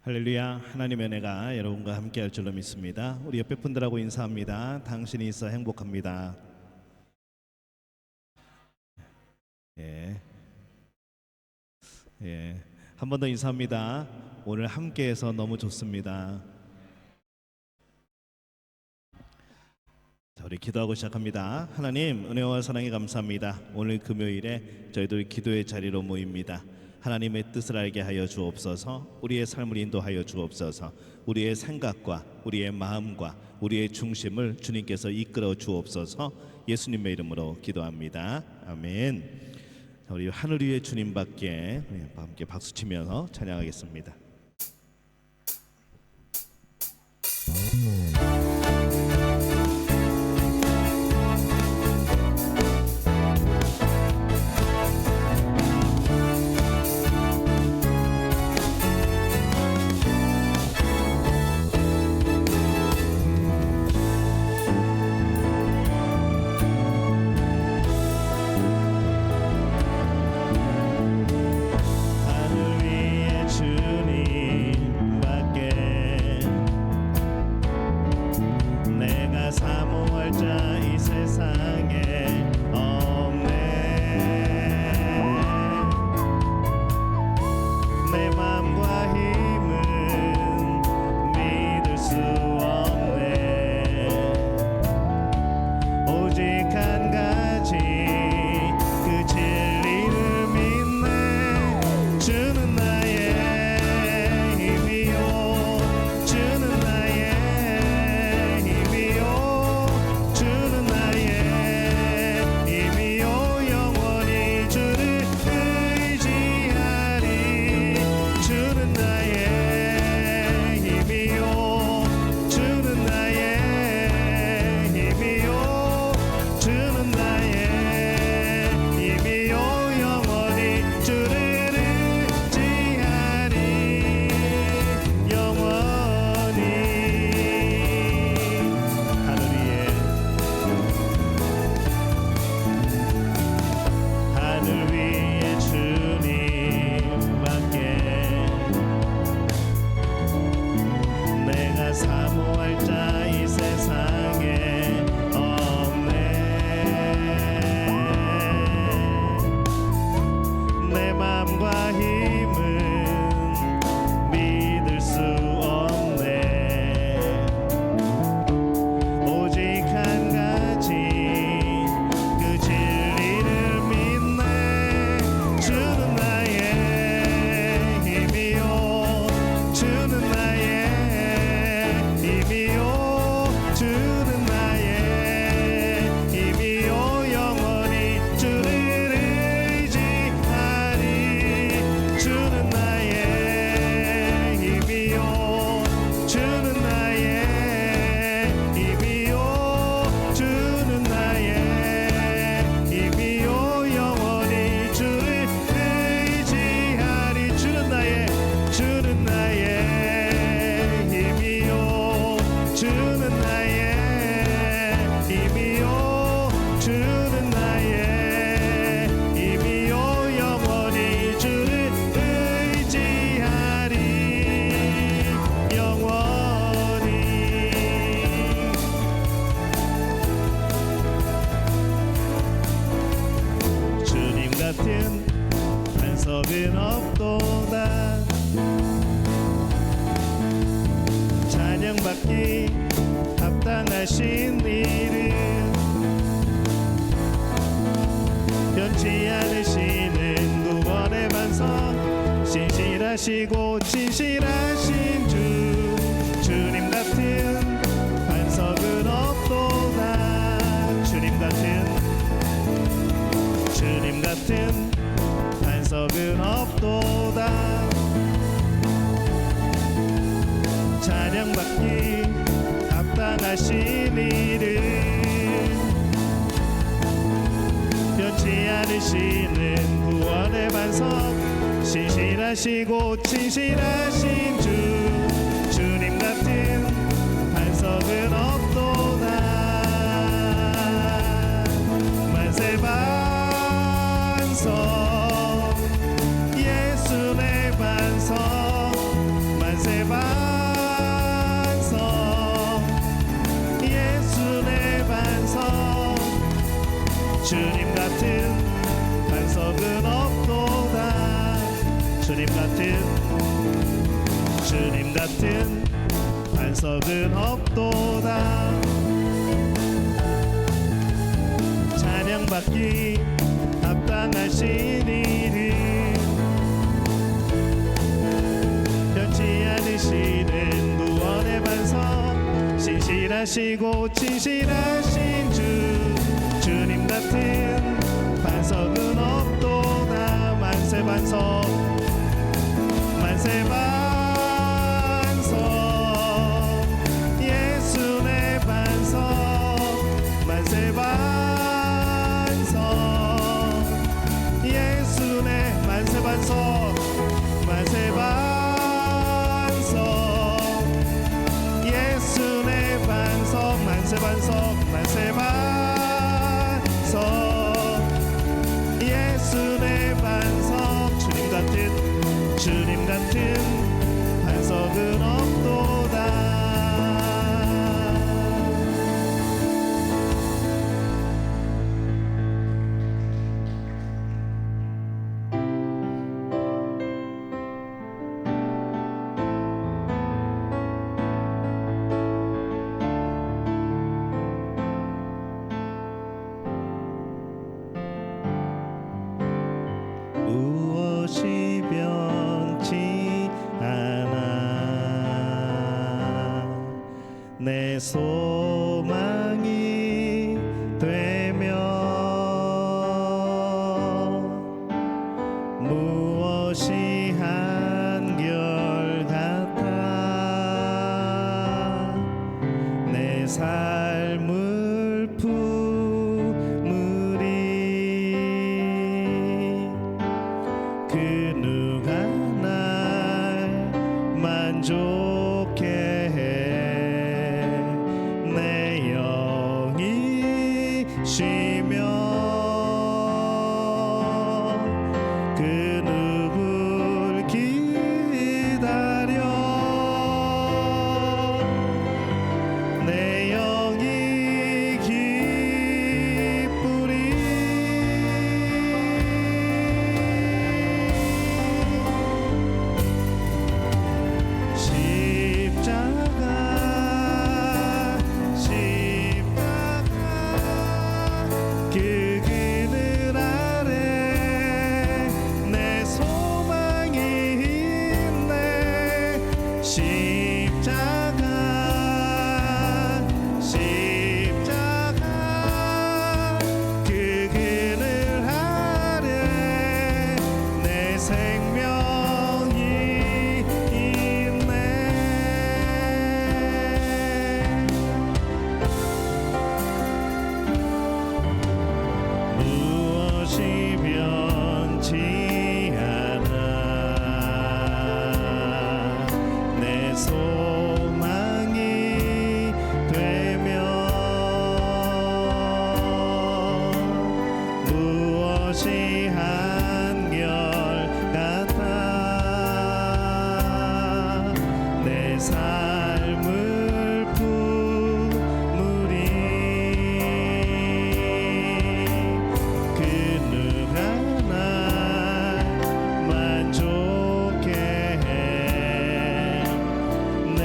할렐루야. 하나님의 은혜가 여러분과 함께 할 줄로 믿습니다. 우리 옆에 분들하고 인사합니다. 당신이 있어 행복합니다. 예. 한 번 더 인사합니다. 오늘 함께해서 너무 좋습니다. 자, 우리 기도하고 시작합니다. 하나님, 은혜와 사랑에 감사합니다. 오늘 금요일에 저희들 기도의 자리로 모입니다. 하나님의 뜻을 알게 하여 주옵소서. 우리의 삶을 인도하여 주옵소서. 우리의 생각과 우리의 마음과 우리의 중심을 주님께서 이끌어 주옵소서. 예수님의 이름으로 기도합니다. 아멘. 자, 우리 하늘 위의 주님밖에 함께 박수치면서 찬양하겠습니다. 반석은 없도다. 찬양받기 합당하신 이름, 변치 않으시는 구원의 반석, 신실하시고 진실하신 주, 주님 같은 반석은 없도다. 주님 같은 반석은 없도다. 찬양받기 합당하신 이름, 변치 않으시는 구원의 반석, 신실하시고 진실하신 주, 주님 같은 반석은 없도다. 만세 반석, 예수 내 반석, 만세 주님 같은 반석은 없도다. 찬양받기 합당하신 이름 변치 않으시는 구원의 반석 신실하시고 진실하신 주님 같은 반석은 없도다. 만세 반석 예수 내 반석 만세 반석 예수 내 만세 반석 만세 반석 예수 내 반석 만세 반석 만세 반석 예수 내 반석 주님 같은 반석은 없도다. 무엇이 변치 않아 내 소망이 되며 무엇이 한결같아 내 삶을 품으리 그 누가 날 만족해 해 내 영이 쉬며 그 누굴 기다려 내 영이 기쁘리 그 그늘 아래 내 소망이 있네 십자가 그 그늘 아래 내 생명이 있네 무엇이 변치 않아 내 소망이 되며 무엇이 한결같아 내 삶을 품으리 그 누가 날 만족해 해 내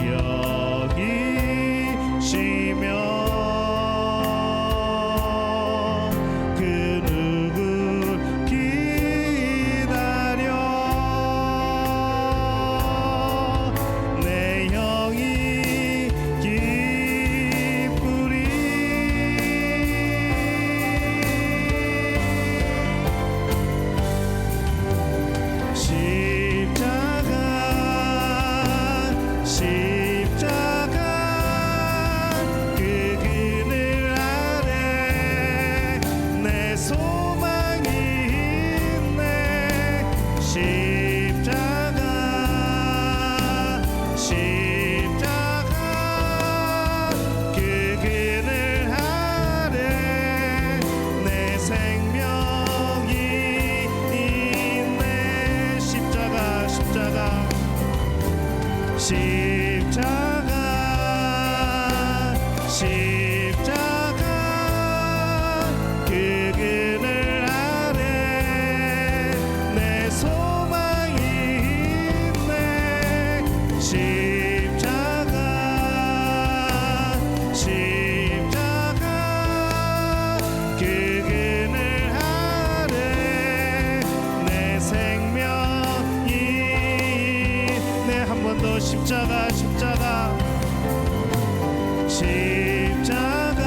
영이 쉬며 그 누굴 기다려 내 영이 기쁘리 십자가 그 그늘 아래 내 소망이 있네 십자가 그 그늘 아래 내 생명이 있네 십자가 그 그늘 아래 내 소망이 십자가 십자가 십자가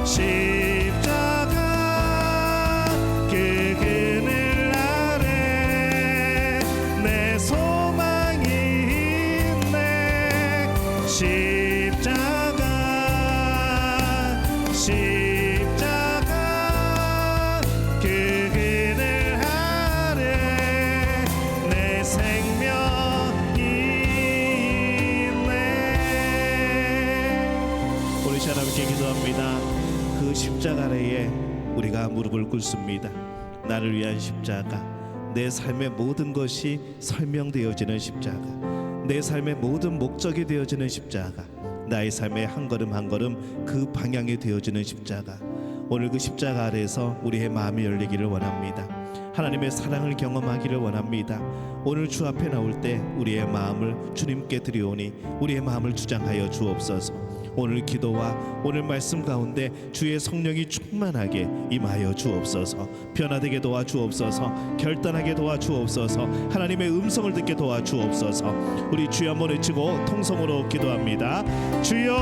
십자가 그 그늘 아래 내 소망이 있네. 십자가 십자가 그 그늘 아래 내 생명이 있네. 우리 하나님께 기도합니다. 그 십자가 아래에 우리가 무릎을 꿇습니다. 나를 위한 십자가, 내 삶의 모든 것이 설명되어지는 십자가, 내 삶의 모든 목적이 되어지는 십자가, 나의 삶의 한 걸음 한 걸음 그 방향이 되어지는 십자가. 오늘 그 십자가 아래에서 우리의 마음이 열리기를 원합니다. 하나님의 사랑을 경험하기를 원합니다. 오늘 주 앞에 나올 때 우리의 마음을 주님께 드리오니 우리의 마음을 주장하여 주옵소서. 오늘 기도와 오늘 말씀 가운데 주의 성령이 충만하게 임하여 주옵소서. 변화되게 도와주옵소서. 결단하게 도와주옵소서. 하나님의 음성을 듣게 도와주옵소서. 우리 주여 한번 외치고 통성으로 기도합니다. 주여,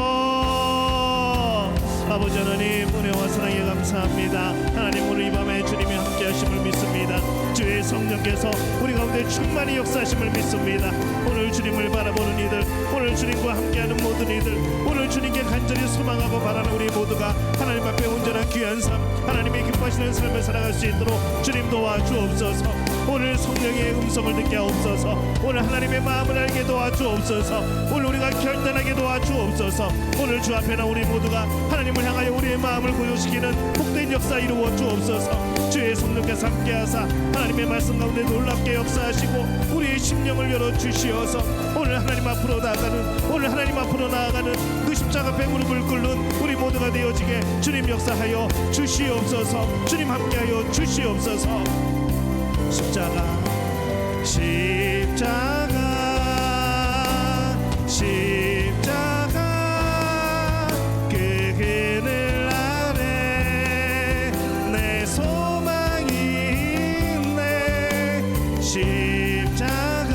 아버지 하나님, 은혜와 사랑에 감사합니다. 하나님, 오늘 이 밤에 주님이 함께 하심을 믿습니다. 주의 성령께서 우리 가운데 충만히 역사하심을 믿습니다. 오늘 주님을 바라보는 이들, 오늘 주님과 함께하는 모든 이들, 오늘 주님께 간절히 소망하고 바라는 우리 모두가 하나님 앞에 온전한 귀한 삶, 하나님의 기뻐하시는 삶을 살아갈 수 있도록 주님 도와주옵소서. 오늘 성령의 음성을 듣게 하옵소서. 오늘 하나님의 마음을 알게 도와주옵소서. 오늘 우리가 결단하게 도와주옵소서. 오늘 주 앞에 나 우리 모두가 하나님을 향하여 우리의 마음을 고요시키는 복된 역사 이루어 주옵소서. 주의 성령께서 함께하사 하나님의 말씀 가운데 놀랍게 역사하시고 우리의 심령을 열어 주시어서 오늘 하나님 앞으로 나아가는, 오늘 하나님 앞으로 나아가는 그 십자가 앞에 무릎을 꿇는 우리 모두가 되어지게 주님 역사하여 주시옵소서. 주님 함께하여 주시옵소서. 십자가 십자가 십자가 그 그늘 아래 내 소망이 있네. 십자가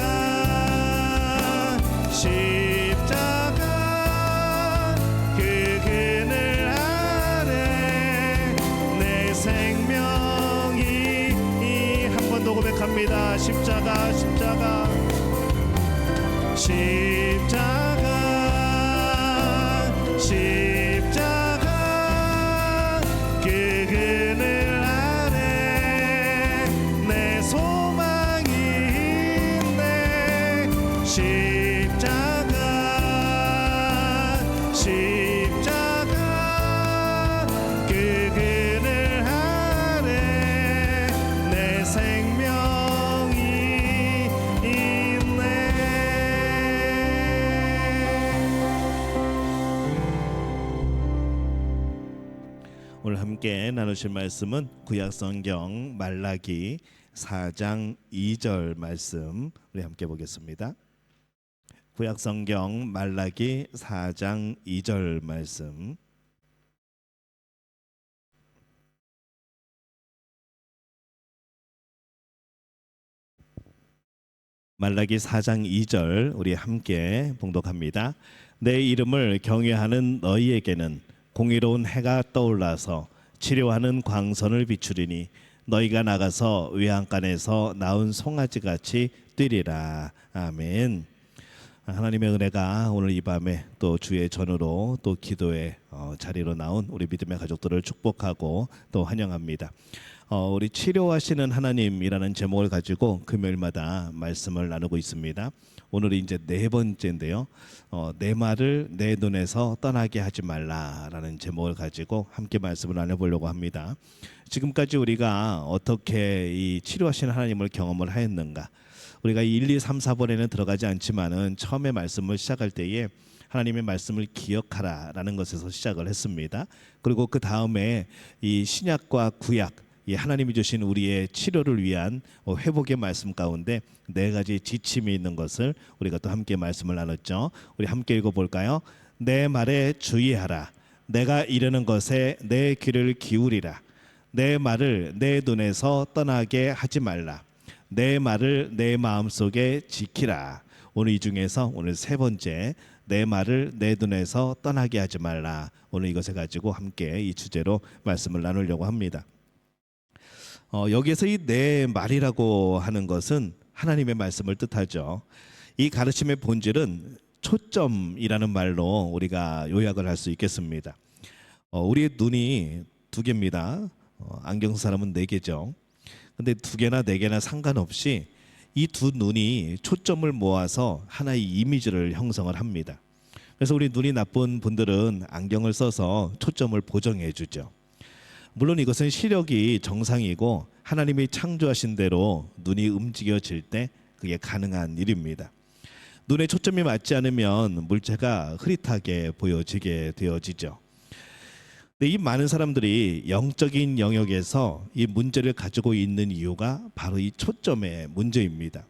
십자가 그 그늘 아래 내 생명이 한 번 더 고백합니다. 십자가 십자가 십자가 십자가 그 그늘 아래 내 소망이 있네. 십자가 십자가 그 그늘 아래 내 생명이 있네. 오늘 함께 나누실 말씀은 구약성경 말라기 4장 2절 말씀 우리 함께 보겠습니다. 구약성경 말라기 4장 2절 말씀. 말라기 4장 2절 우리 함께 봉독합니다. 내 이름을 경외하는 너희에게는 공의로운 해가 떠올라서 치료하는 광선을 비추리니 너희가 나가서 외양간에서 나온 송아지같이 뛰리라. 아멘. 하나님의 은혜가 오늘 이 밤에 또 주의 전으로 또 기도의 자리로 나온 우리 믿음의 가족들을 축복하고 또 환영합니다. 우리 치료하시는 하나님이라는 제목을 가지고 금요일마다 말씀을 나누고 있습니다. 오늘이 이제 네 번째인데요. 내 말을 내 눈에서 떠나게 하지 말라라는 제목을 가지고 함께 말씀을 나눠보려고 합니다. 지금까지 우리가 어떻게 이 치료하시는 하나님을 경험을 하였는가? 우리가 1, 2, 3, 4번에는 들어가지 않지만은 처음에 말씀을 시작할 때에 하나님의 말씀을 기억하라라는 것에서 시작을 했습니다. 그리고 그 다음에 이 신약과 구약, 하나님이 주신 우리의 치료를 위한 회복의 말씀 가운데 네 가지 지침이 있는 것을 우리가 또 함께 말씀을 나눴죠. 우리 함께 읽어볼까요? 내 말에 주의하라. 내가 이르는 것에 내 귀를 기울이라. 내 말을 내 눈에서 떠나게 하지 말라. 내 말을 내 마음속에 지키라. 오늘 이 중에서 오늘 세 번째, 내 말을 내 눈에서 떠나게 하지 말라. 오늘 이것을 가지고 함께 이 주제로 말씀을 나누려고 합니다. 여기에서 이 내 말이라고 하는 것은 하나님의 말씀을 뜻하죠. 이 가르침의 본질은 초점이라는 말로 우리가 요약을 할 수 있겠습니다. 우리의 눈이 두 개입니다. 안경 쓴 사람은 네 개죠. 근데 두 개나 네 개나 상관없이 이 두 눈이 초점을 모아서 하나의 이미지를 형성을 합니다. 그래서 우리 눈이 나쁜 분들은 안경을 써서 초점을 보정해 주죠. 물론 이것은 시력이 정상이고 하나님이 창조하신 대로 눈이 움직여질 때 그게 가능한 일입니다. 눈에 초점이 맞지 않으면 물체가 흐릿하게 보여지게 되어지죠. 근데 이 많은 사람들이 영적인 영역에서 이 문제를 가지고 있는 이유가 바로 이 초점의 문제입니다.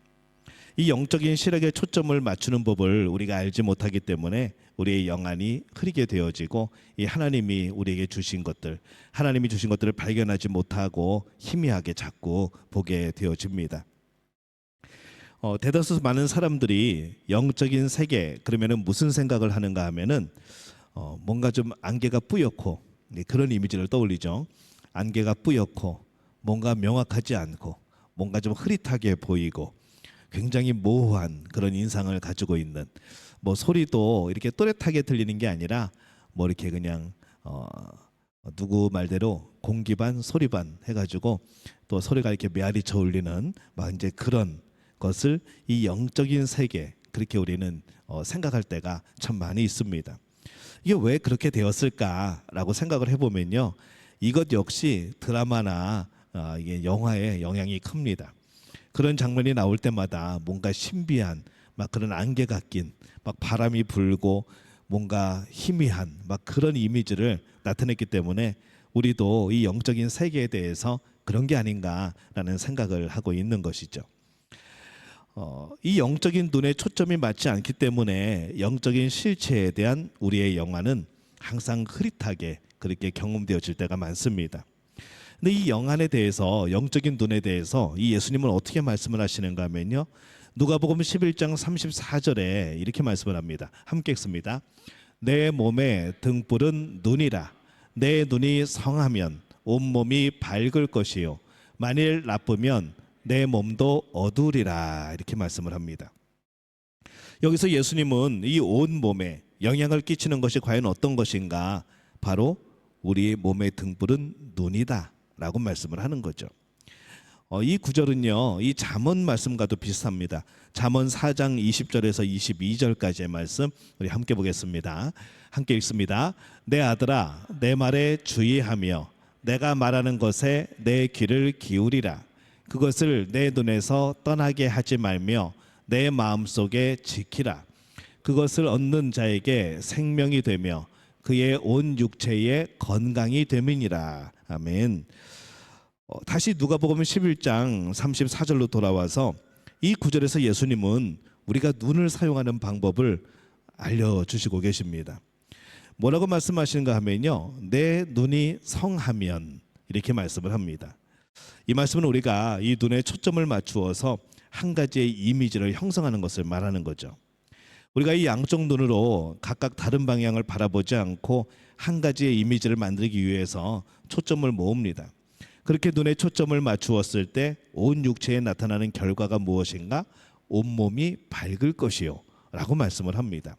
이 영적인 시력에 초점을 맞추는 법을 우리가 알지 못하기 때문에 우리의 영안이 흐리게 되어지고 이 하나님이 우리에게 주신 것들, 하나님이 주신 것들을 발견하지 못하고 희미하게 자꾸 보게 되어집니다. 대다수 많은 사람들이 영적인 세계 그러면은 무슨 생각을 하는가 하면은 뭔가 좀 안개가 뿌옇고 그런 이미지를 떠올리죠. 안개가 뿌옇고 뭔가 명확하지 않고 뭔가 좀 흐릿하게 보이고 굉장히 모호한 그런 인상을 가지고 있는, 뭐 소리도 이렇게 또렷하게 들리는 게 아니라 뭐 이렇게 그냥 누구 말대로 공기 반 소리 반 해가지고 또 소리가 이렇게 메아리 저울리는 막 이제 그런 것을 이 영적인 세계 그렇게 우리는 생각할 때가 참 많이 있습니다. 이게 왜 그렇게 되었을까라고 생각을 해보면요, 이것 역시 드라마나 이게 영화에 영향이 큽니다. 그런 장면이 나올 때마다 뭔가 신비한 막 그런 안개가 낀 막 바람이 불고 뭔가 희미한 막 그런 이미지를 나타냈기 때문에 우리도 이 영적인 세계에 대해서 그런 게 아닌가라는 생각을 하고 있는 것이죠. 이 영적인 눈에 초점이 맞지 않기 때문에 영적인 실체에 대한 우리의 영안은 항상 흐릿하게 그렇게 경험되어질 때가 많습니다. 근데 이 영안에 대해서, 영적인 눈에 대해서 이 예수님은 어떻게 말씀을 하시는가 하면요, 누가복음 11장 34절에 이렇게 말씀을 합니다. 함께 읽습니다. 내 몸의 등불은 눈이라. 내 눈이 성하면 온몸이 밝을 것이요 만일 나쁘면 내 몸도 어두우리라. 이렇게 말씀을 합니다. 여기서 예수님은 이 온 몸에 영향을 끼치는 것이 과연 어떤 것인가? 바로 우리 몸의 등불은 눈이다 라고 말씀을 하는 거죠. 이 구절은요, 이 잠언 말씀과도 비슷합니다. 잠언 4장 20절에서 22절까지의 말씀 우리 함께 보겠습니다. 함께 읽습니다. 내 아들아, 내 말에 주의하며 내가 말하는 것에 내 귀를 기울이라. 그것을 내 눈에서 떠나게 하지 말며 내 마음속에 지키라. 그것을 얻는 자에게 생명이 되며 그의 온 육체에 건강이 됨이니라. 아멘. 다시 누가복음 11장 34절로 돌아와서 이 구절에서 예수님은 우리가 눈을 사용하는 방법을 알려주시고 계십니다. 뭐라고 말씀하시는가 하면요, 내 눈이 성하면 이렇게 말씀을 합니다. 이 말씀은 우리가 이 눈에 초점을 맞추어서 한 가지의 이미지를 형성하는 것을 말하는 거죠. 우리가 이 양쪽 눈으로 각각 다른 방향을 바라보지 않고 한 가지의 이미지를 만들기 위해서 초점을 모읍니다. 그렇게 눈에 초점을 맞추었을 때 온 육체에 나타나는 결과가 무엇인가? 온몸이 밝을 것이요 라고 말씀을 합니다.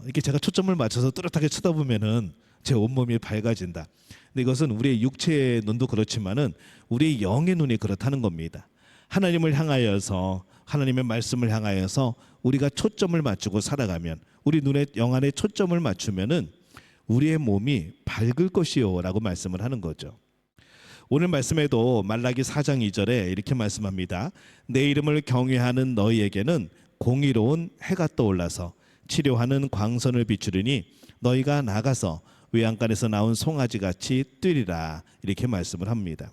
이렇게 제가 초점을 맞춰서 뚜렷하게 쳐다보면은 제 온몸이 밝아진다. 근데 이것은 우리의 육체의 눈도 그렇지만은 우리의 영의 눈이 그렇다는 겁니다. 하나님을 향하여서, 하나님의 말씀을 향하여서 우리가 초점을 맞추고 살아가면, 우리 눈에 영안에 초점을 맞추면은 우리의 몸이 밝을 것이요라고 말씀을 하는 거죠. 오늘 말씀에도 말라기 4장 2절에 이렇게 말씀합니다. 내 이름을 경외하는 너희에게는 공의로운 해가 떠올라서 치료하는 광선을 비추리니 너희가 나가서 외양간에서 나온 송아지같이 뛰리라. 이렇게 말씀을 합니다.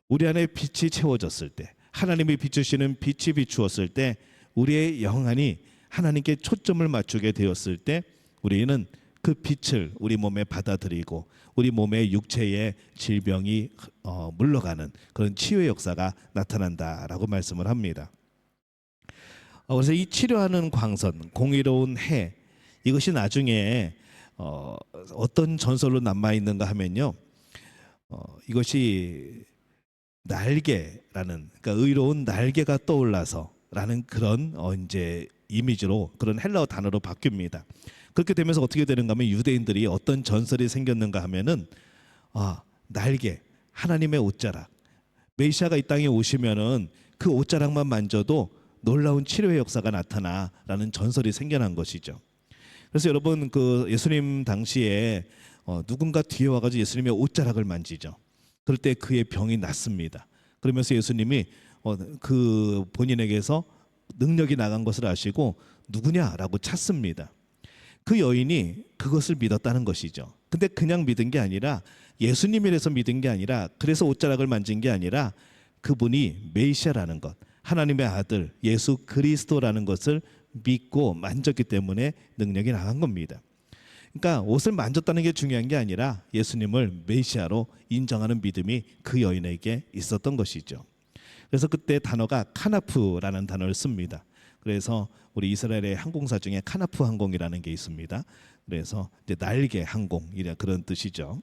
우리 안에 빛이 채워졌을 때, 하나님이 비추시는 빛이 비추었을 때, 우리의 영안이 하나님께 초점을 맞추게 되었을 때 우리는 그 빛을 우리 몸에 받아들이고 우리 몸의 육체의 질병이 물러가는 그런 치유의 역사가 나타난다라고 말씀을 합니다. 그래서 이 치료하는 광선, 공의로운 해, 이것이 나중에 어떤 전설로 남아 있는가 하면요, 이것이 날개라는, 그러니까 의로운 날개가 떠올라서라는 그런 이제 이미지로, 그런 헬라어 단어로 바뀝니다. 그렇게 되면서 어떻게 되는가 하면, 유대인들이 어떤 전설이 생겼는가 하면은, 날개, 하나님의 옷자락, 메시아가 이 땅에 오시면은 그 옷자락만 만져도 놀라운 치료의 역사가 나타나라는 전설이 생겨난 것이죠. 그래서 여러분, 그 예수님 당시에 누군가 뒤에 와가지고 예수님의 옷자락을 만지죠. 그럴 때 그의 병이 낫습니다. 그러면서 예수님이 그 본인에게서 능력이 나간 것을 아시고 누구냐라고 찾습니다. 그 여인이 그것을 믿었다는 것이죠. 근데 그냥 믿은 게 아니라, 예수님이라서 믿은 게 아니라, 그래서 옷자락을 만진 게 아니라, 그분이 메시아라는 것, 하나님의 아들 예수 그리스도라는 것을 믿고 만졌기 때문에 능력이 나간 겁니다. 그러니까 옷을 만졌다는 게 중요한 게 아니라 예수님을 메시아로 인정하는 믿음이 그 여인에게 있었던 것이죠. 그래서 그때 단어가 카나프라는 단어를 씁니다. 그래서 우리 이스라엘의 항공사 중에 카나프 항공이라는 게 있습니다. 그래서 이제 날개 항공이라 그런 뜻이죠.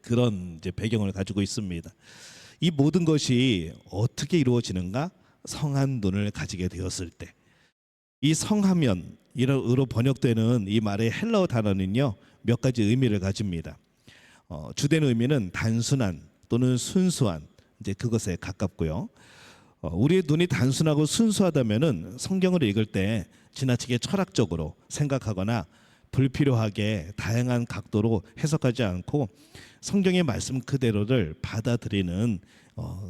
그런 이제 배경을 가지고 있습니다. 이 모든 것이 어떻게 이루어지는가? 성한 눈을 가지게 되었을 때. 이 성하면으로 번역되는 이 말의 헬라어 단어는요, 몇 가지 의미를 가집니다. 주된 의미는 단순한 또는 순수한, 이제 그것에 가깝고요. 우리의 눈이 단순하고 순수하다면은 성경을 읽을 때 지나치게 철학적으로 생각하거나 불필요하게 다양한 각도로 해석하지 않고 성경의 말씀 그대로를 받아들이는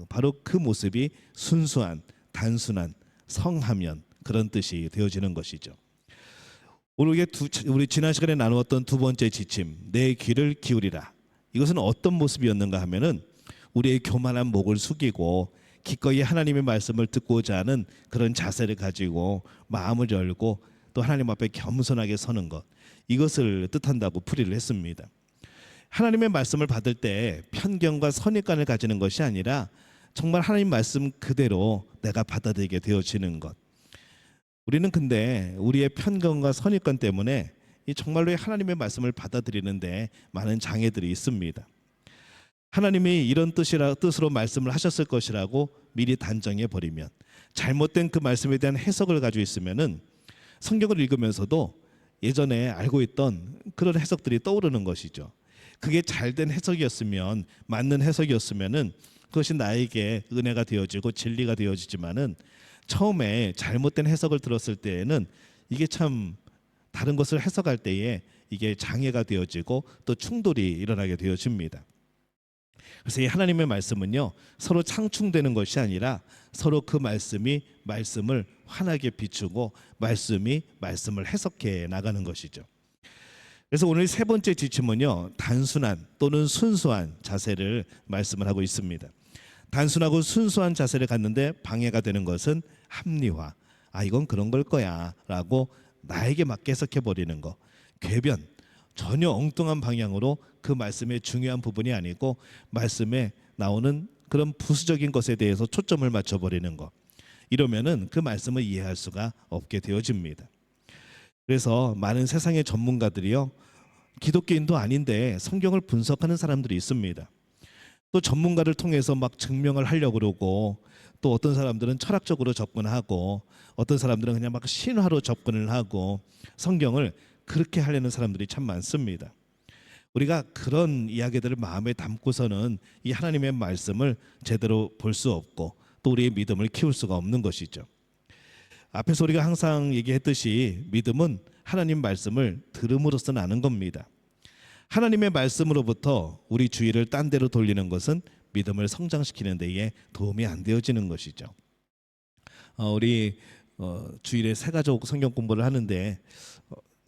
바로 그 모습이 순수한, 단순한 성하면, 그런 뜻이 되어지는 것이죠. 오늘 우리 지난 시간에 나누었던 두 번째 지침, 내 귀를 기울이라. 이것은 어떤 모습이었는가 하면은, 우리의 교만한 목을 숙이고 기꺼이 하나님의 말씀을 듣고자 하는 그런 자세를 가지고 마음을 열고 또 하나님 앞에 겸손하게 서는 것, 이것을 뜻한다고 풀이를 했습니다. 하나님의 말씀을 받을 때 편견과 선입관을 가지는 것이 아니라 정말 하나님 말씀 그대로 내가 받아들이게 되어지는 것. 우리는 근데 우리의 편견과 선입관 때문에 이 정말로 하나님의 말씀을 받아들이는데 많은 장애들이 있습니다. 하나님이 이런 뜻으로 말씀을 하셨을 것이라고 미리 단정해 버리면, 잘못된 그 말씀에 대한 해석을 가지고 있으면은 성경을 읽으면서도 예전에 알고 있던 그런 해석들이 떠오르는 것이죠. 그게 잘된 해석이었으면, 맞는 해석이었으면은 그것이 나에게 은혜가 되어지고 진리가 되어지지만은, 처음에 잘못된 해석을 들었을 때에는 이게 참 다른 것을 해석할 때에 이게 장애가 되어지고 또 충돌이 일어나게 되어집니다. 그래서 이 하나님의 말씀은요, 서로 상충되는 것이 아니라 서로 그 말씀이 말씀을 환하게 비추고 말씀이 말씀을 해석해 나가는 것이죠. 그래서 오늘 세 번째 지침은요, 단순한 또는 순수한 자세를 말씀을 하고 있습니다. 단순하고 순수한 자세를 갖는데 방해가 되는 것은 합리화, 이건 그런 걸 거야 라고 나에게 맞게 해석해 버리는 거, 궤변, 전혀 엉뚱한 방향으로 그 말씀의 중요한 부분이 아니고 말씀에 나오는 그런 부수적인 것에 대해서 초점을 맞춰버리는 거, 이러면은 그 말씀을 이해할 수가 없게 되어집니다. 그래서 많은 세상의 전문가들이요, 기독교인도 아닌데 성경을 분석하는 사람들이 있습니다. 또 전문가를 통해서 막 증명을 하려고 그러고, 또 어떤 사람들은 철학적으로 접근하고, 어떤 사람들은 그냥 막 신화로 접근을 하고, 성경을 그렇게 하려는 사람들이 참 많습니다. 우리가 그런 이야기들을 마음에 담고서는 이 하나님의 말씀을 제대로 볼 수 없고 또 우리의 믿음을 키울 수가 없는 것이죠. 앞에서 우리가 항상 얘기했듯이 믿음은 하나님 말씀을 들음으로써 나는 겁니다. 하나님의 말씀으로부터 우리 주의를 딴 데로 돌리는 것은 믿음을 성장시키는 데에 도움이 안 되어지는 것이죠. 우리 주일에 새가족 성경 공부를 하는데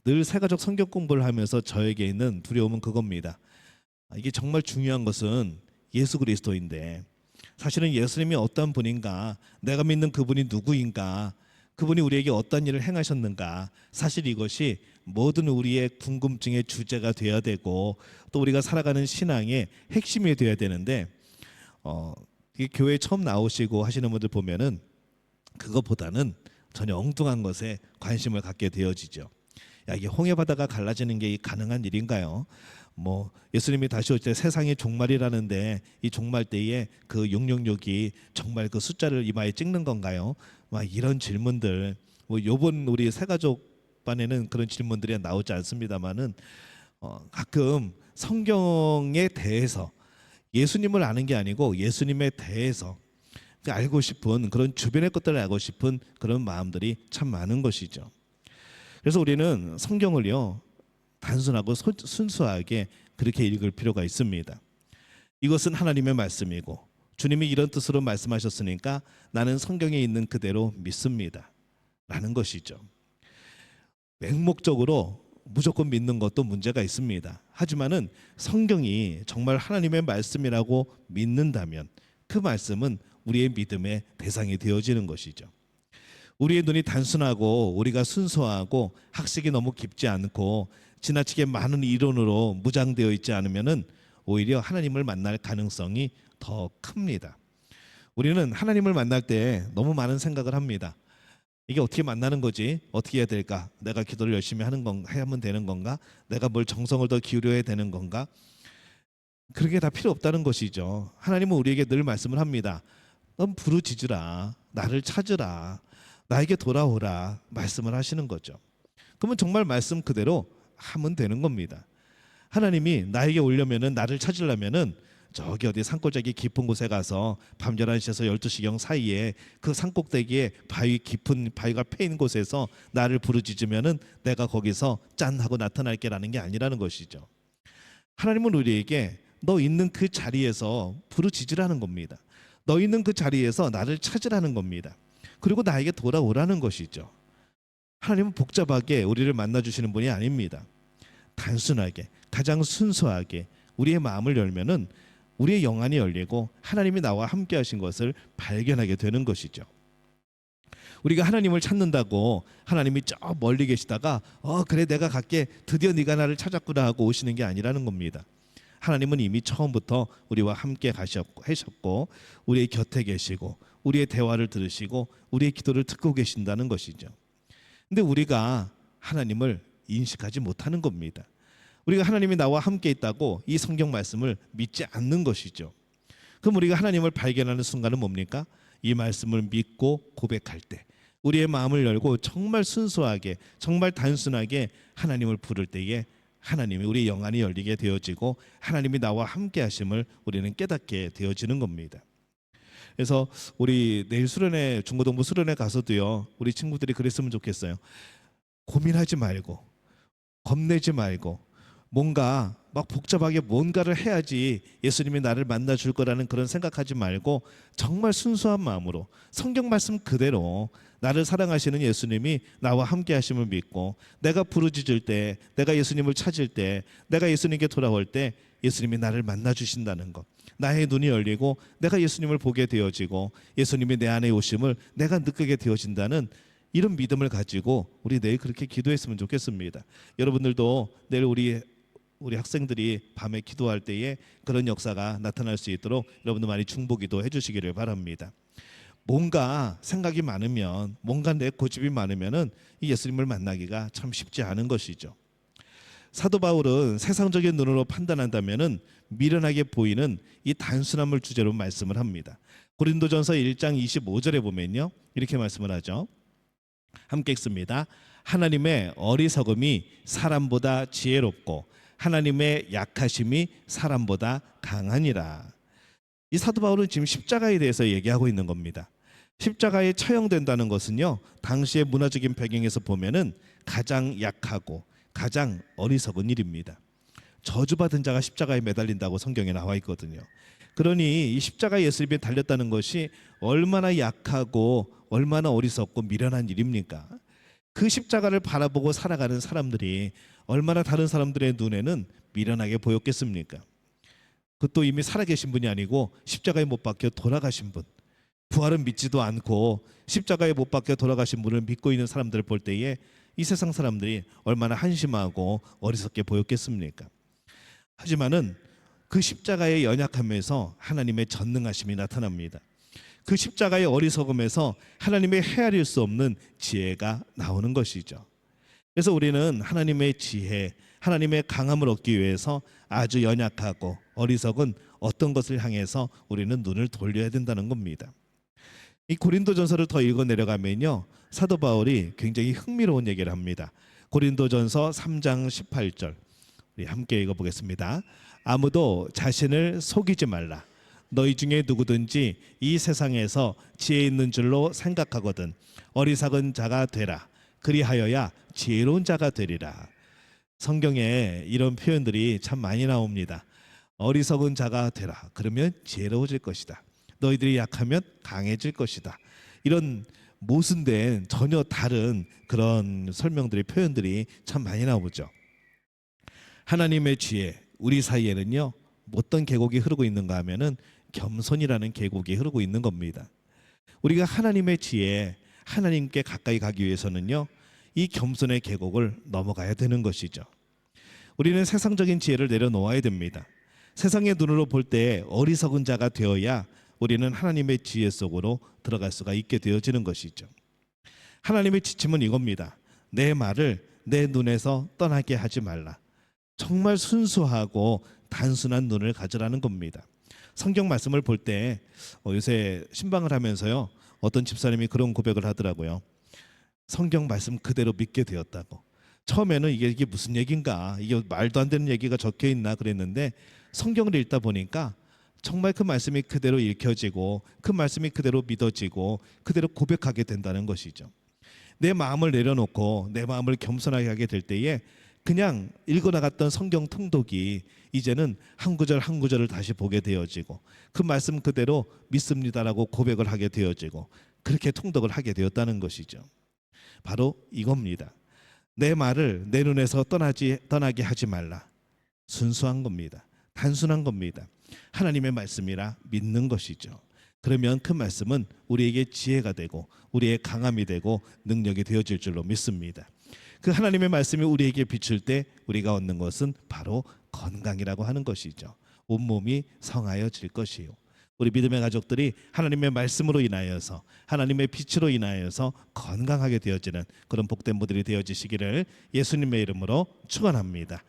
늘 새가족 성경 공부를 하면서 저에게 있는 두려움은 그겁니다. 이게 정말 중요한 것은 예수 그리스도인데, 사실은 예수님이 어떤 분인가, 내가 믿는 그분이 누구인가, 그분이 우리에게 어떤 일을 행하셨는가, 사실 이것이 모든 우리의 궁금증의 주제가 되어야 되고 또 우리가 살아가는 신앙의 핵심이 되어야 되는데, 이 교회에 처음 나오시고 하시는 분들 보면은 그것보다는 전혀 엉뚱한 것에 관심을 갖게 되어지죠. 야, 이게 홍해 바다가 갈라지는 게 가능한 일인가요? 뭐 예수님이 다시 올 때 세상이 종말이라는데 이 종말 때에 그 666이 정말 그 숫자를 이마에 찍는 건가요? 막 이런 질문들, 뭐 요번 우리 새가족 반에는 그런 질문들이 나오지 않습니다만은 가끔 성경에 대해서 예수님을 아는 게 아니고 예수님에 대해서 알고 싶은 그런 주변의 것들을 알고 싶은 그런 마음들이 참 많은 것이죠. 그래서 우리는 성경을요 단순하고 순수하게 그렇게 읽을 필요가 있습니다. 이것은 하나님의 말씀이고 주님이 이런 뜻으로 말씀하셨으니까 나는 성경에 있는 그대로 믿습니다 라는 것이죠. 맹목적으로 무조건 믿는 것도 문제가 있습니다. 하지만은 성경이 정말 하나님의 말씀이라고 믿는다면 그 말씀은 우리의 믿음의 대상이 되어지는 것이죠. 우리의 눈이 단순하고 우리가 순수하고 학식이 너무 깊지 않고 지나치게 많은 이론으로 무장되어 있지 않으면은 오히려 하나님을 만날 가능성이 더 큽니다. 우리는 하나님을 만날 때 너무 많은 생각을 합니다. 이게 어떻게 만나는 거지? 어떻게 해야 될까? 내가 기도를 열심히 하면 되는 건가? 내가 뭘 정성을 더 기울여야 되는 건가? 그런 게 다 필요 없다는 것이죠. 하나님은 우리에게 늘 말씀을 합니다. 넌 부르짖으라, 나를 찾으라, 나에게 돌아오라 말씀을 하시는 거죠. 그러면 정말 말씀 그대로 하면 되는 겁니다. 하나님이 나에게 오려면은, 나를 찾으려면은 저기 어디 산골짜기 깊은 곳에 가서 밤 11시에서 12시경 사이에 그 산꼭대기에 깊은 바위가 패인 곳에서 나를 부르짖으면은 내가 거기서 짠 하고 나타날게라는 게 아니라는 것이죠. 하나님은 우리에게 너 있는 그 자리에서 부르짖으라는 겁니다. 너 있는 그 자리에서 나를 찾으라는 겁니다. 그리고 나에게 돌아오라는 것이죠. 하나님은 복잡하게 우리를 만나주시는 분이 아닙니다. 단순하게 가장 순수하게 우리의 마음을 열면은 우리의 영안이 열리고 하나님이 나와 함께 하신 것을 발견하게 되는 것이죠. 우리가 하나님을 찾는다고 하나님이 저 멀리 계시다가 그래 내가 갈게, 드디어 네가 나를 찾았구나 하고 오시는 게 아니라는 겁니다. 하나님은 이미 처음부터 우리와 함께 하셨고 우리의 곁에 계시고 우리의 대화를 들으시고 우리의 기도를 듣고 계신다는 것이죠. 근데 우리가 하나님을 인식하지 못하는 겁니다. 우리가 하나님이 나와 함께 있다고 이 성경 말씀을 믿지 않는 것이죠. 그럼 우리가 하나님을 발견하는 순간은 뭡니까? 이 말씀을 믿고 고백할 때, 우리의 마음을 열고 정말 순수하게 정말 단순하게 하나님을 부를 때에 하나님이 우리의 영안이 열리게 되어지고 하나님이 나와 함께 하심을 우리는 깨닫게 되어지는 겁니다. 그래서 우리 내일 수련회, 중고등부 수련회 가서도요 우리 친구들이 그랬으면 좋겠어요. 고민하지 말고 겁내지 말고 뭔가 막 복잡하게 뭔가를 해야지 예수님이 나를 만나 줄 거라는 그런 생각하지 말고 정말 순수한 마음으로 성경 말씀 그대로 나를 사랑하시는 예수님이 나와 함께 하심을 믿고 내가 부르짖을 때, 내가 예수님을 찾을 때, 내가 예수님께 돌아올 때 예수님이 나를 만나 주신다는 것, 나의 눈이 열리고 내가 예수님을 보게 되어지고 예수님이 내 안에 오심을 내가 느끼게 되어진다는 이런 믿음을 가지고 우리 내일 그렇게 기도했으면 좋겠습니다. 여러분들도 내일 우리 학생들이 밤에 기도할 때에 그런 역사가 나타날 수 있도록 여러분들 많이 중보기도 해주시기를 바랍니다. 뭔가 생각이 많으면, 뭔가 내 고집이 많으면은 이 예수님을 만나기가 참 쉽지 않은 것이죠. 사도 바울은 세상적인 눈으로 판단한다면은 미련하게 보이는 이 단순함을 주제로 말씀을 합니다. 고린도전서 1장 25절에 보면요 이렇게 말씀을 하죠. 함께 읽습니다. 하나님의 어리석음이 사람보다 지혜롭고 하나님의 약하심이 사람보다 강하니라. 이 사도 바울은 지금 십자가에 대해서 얘기하고 있는 겁니다. 십자가에 처형된다는 것은요 당시의 문화적인 배경에서 보면은 가장 약하고 가장 어리석은 일입니다. 저주받은 자가 십자가에 매달린다고 성경에 나와 있거든요. 그러니 이 십자가에 예수님이 달렸다는 것이 얼마나 약하고 얼마나 어리석고 미련한 일입니까? 그 십자가를 바라보고 살아가는 사람들이 얼마나 다른 사람들의 눈에는 미련하게 보였겠습니까? 그것도 이미 살아계신 분이 아니고 십자가에 못 박혀 돌아가신 분, 부활은 믿지도 않고 십자가에 못 박혀 돌아가신 분을 믿고 있는 사람들을 볼 때에 이 세상 사람들이 얼마나 한심하고 어리석게 보였겠습니까? 하지만은 그 십자가의 연약함에서 하나님의 전능하심이 나타납니다. 그 십자가의 어리석음에서 하나님의 헤아릴 수 없는 지혜가 나오는 것이죠. 그래서 우리는 하나님의 지혜, 하나님의 강함을 얻기 위해서 아주 연약하고 어리석은 어떤 것을 향해서 우리는 눈을 돌려야 된다는 겁니다. 이 고린도전서를 더 읽어 내려가면요, 사도 바울이 굉장히 흥미로운 얘기를 합니다. 고린도전서 3장 18절 우리 함께 읽어보겠습니다. 아무도 자신을 속이지 말라. 너희 중에 누구든지 이 세상에서 지혜 있는 줄로 생각하거든 어리석은 자가 되라. 그리하여야 지혜로운 자가 되리라. 성경에 이런 표현들이 참 많이 나옵니다. 어리석은 자가 되라. 그러면 지혜로워질 것이다. 너희들이 약하면 강해질 것이다. 이런 모순된 전혀 다른 그런 설명들이, 표현들이 참 많이 나오죠. 하나님의 지혜, 우리 사이에는요, 어떤 계곡이 흐르고 있는가 하면은 겸손이라는 계곡이 흐르고 있는 겁니다. 우리가 하나님의 지혜, 하나님께 가까이 가기 위해서는요, 이 겸손의 계곡을 넘어가야 되는 것이죠. 우리는 세상적인 지혜를 내려놓아야 됩니다. 세상의 눈으로 볼 때 어리석은 자가 되어야 우리는 하나님의 지혜 속으로 들어갈 수가 있게 되어지는 것이죠. 하나님의 지침은 이겁니다. 내 말을 내 눈에서 떠나게 하지 말라. 정말 순수하고 단순한 눈을 가지라는 겁니다. 성경 말씀을 볼 때 요새 신방을 하면서요, 어떤 집사님이 그런 고백을 하더라고요. 성경 말씀 그대로 믿게 되었다고. 처음에는 이게 무슨 얘기인가, 이게 말도 안 되는 얘기가 적혀 있나 그랬는데, 성경을 읽다 보니까 정말 그 말씀이 그대로 읽혀지고 그 말씀이 그대로 믿어지고 그대로 고백하게 된다는 것이죠. 내 마음을 내려놓고 내 마음을 겸손하게 하게 될 때에 그냥 읽어나갔던 성경 통독이 이제는 한 구절 한 구절을 다시 보게 되어지고 그 말씀 그대로 믿습니다라고 고백을 하게 되어지고 그렇게 통독을 하게 되었다는 것이죠. 바로 이겁니다. 내 말을 내 눈에서 떠나게 하지 말라. 순수한 겁니다. 단순한 겁니다. 하나님의 말씀이라 믿는 것이죠. 그러면 그 말씀은 우리에게 지혜가 되고 우리의 강함이 되고 능력이 되어질 줄로 믿습니다. 그 하나님의 말씀이 우리에게 비출 때 우리가 얻는 것은 바로 건강이라고 하는 것이죠. 온몸이 성하여질 것이요. 우리 믿음의 가족들이 하나님의 말씀으로 인하여서, 하나님의 빛으로 인하여서 건강하게 되어지는 그런 복된 분들이 되어지시기를 예수님의 이름으로 축원합니다.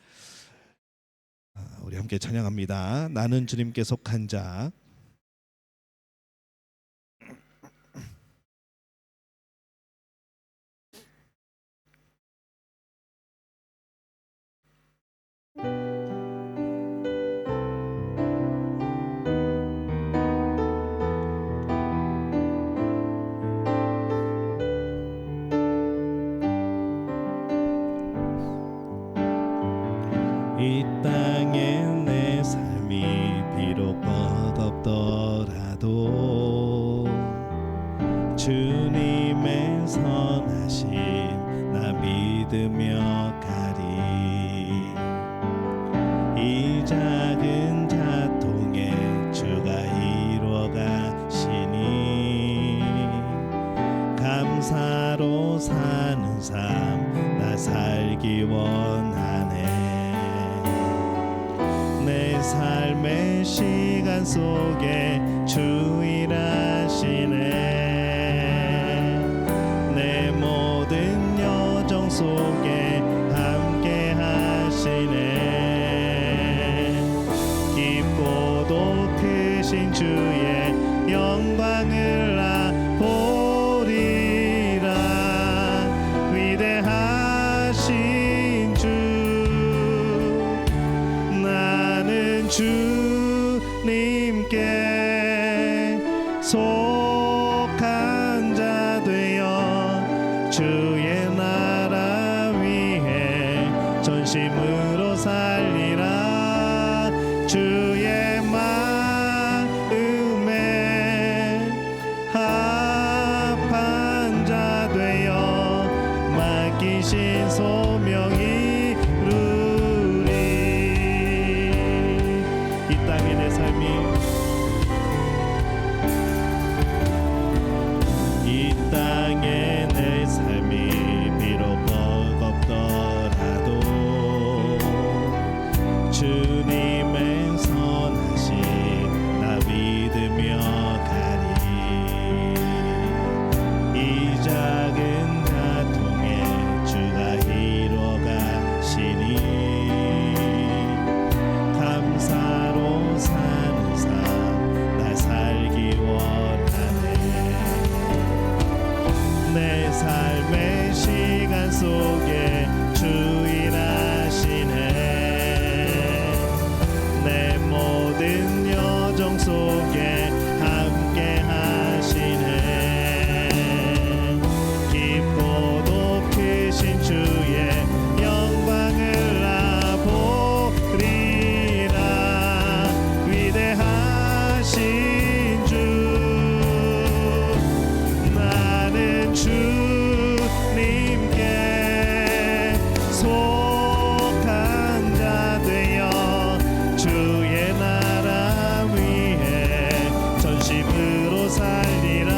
우리 함께 찬양합니다. 나는 주님께 속한 자. 이 땅에 내 삶이 비록 버겁더라도 주님의 선하심 나 믿으며 가리. 이 작은 자통에 주가 이루어 가시니 감사로 사는 삶 나 살기 원하네. 내 삶의 시간 속에 주 일하시네. 내 모든 여정 속에 함께 하시네. 깊고도 크신 주의 영광을 나 보리라. 위대하신 주 주님께 속한 자 되어 주의 나라 위해 전심으로 살리라. 주의 마음에 합한 자 되어 맡기신 소명이 주님의 선하심 나 믿으며 가리. 삶의 시간 속에 주인하시네. 내 모든 여정 속에 함께 하시네. 깊고 높으신 주의 영광을 나 보리라. 위대하신 주, 나는 주님께 속한 자 되어 주의 나라 위에 전심으로 살리라.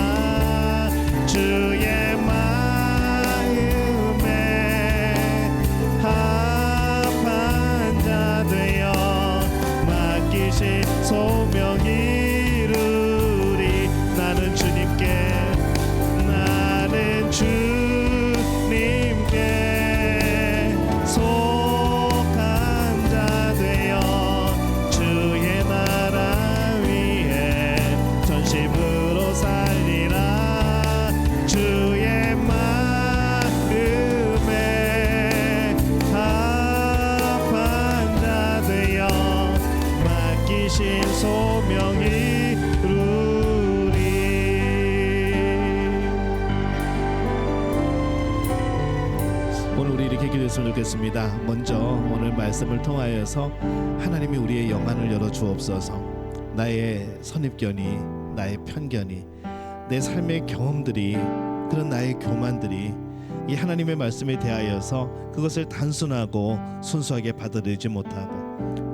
주의 마음에 합한 자 되어 맡기신 소명 이루리. 나는 주님께 속한 자 되어 주의 나라 위에 전심으로 살리라. 주의 마음에 합한 자 되어 맡기신 소명 이루리. 오늘 우리 이렇게 기도했으면 좋겠습니다. 먼저 오늘 말씀을 통하여서 하나님이 우리의 영안을 열어 주옵소서. 나의 선입견이, 나의 편견이, 내 삶의 경험들이, 그런 나의 교만들이 이 하나님의 말씀에 대하여서 그것을 단순하고 순수하게 받아들이지 못하고,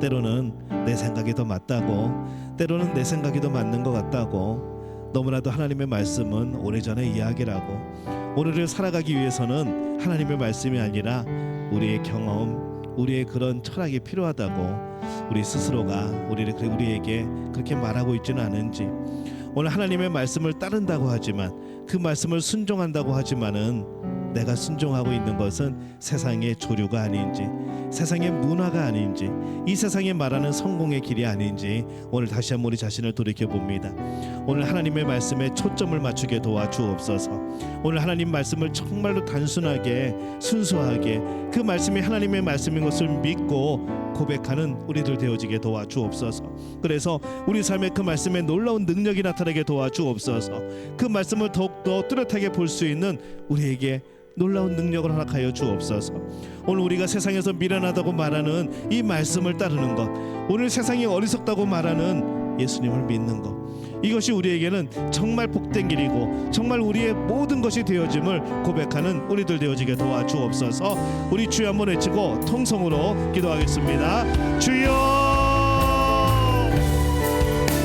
때로는 내 생각이 더 맞다고, 때로는 내 생각이 더 맞는 것 같다고, 너무나도 하나님의 말씀은 오래전의 이야기라고, 오늘을 살아가기 위해서는 하나님의 말씀이 아니라 우리의 경험, 우리의 그런 철학이 필요하다고 우리 스스로가 우리에게 그렇게 말하고 있지는 않은지, 오늘 하나님의 말씀을 따른다고 하지만, 그 말씀을 순종한다고 하지만은 내가 순종하고 있는 것은 세상의 조류가 아닌지, 세상의 문화가 아닌지, 이 세상에 말하는 성공의 길이 아닌지 오늘 다시 한번 우리 자신을 돌이켜봅니다. 오늘 하나님의 말씀에 초점을 맞추게 도와주옵소서. 오늘 하나님 말씀을 정말로 단순하게 순수하게 그 말씀이 하나님의 말씀인 것을 믿고 고백하는 우리들 되어지게 도와주옵소서. 그래서 우리 삶에 그 말씀의 놀라운 능력이 나타나게 도와주옵소서. 그 말씀을 더욱더 뚜렷하게 볼 수 있는 우리에게 놀라운 능력을 허락하여 주옵소서. 오늘 우리가 세상에서 미련하다고 말하는 이 말씀을 따르는 것, 오늘 세상이 어리석다고 말하는 예수님을 믿는 것, 이것이 우리에게는 정말 복된 길이고 정말 우리의 모든 것이 되어짐을 고백하는 우리들 되어지게 도와주옵소서. 우리 주여 한번 외치고 통성으로 기도하겠습니다. 주여,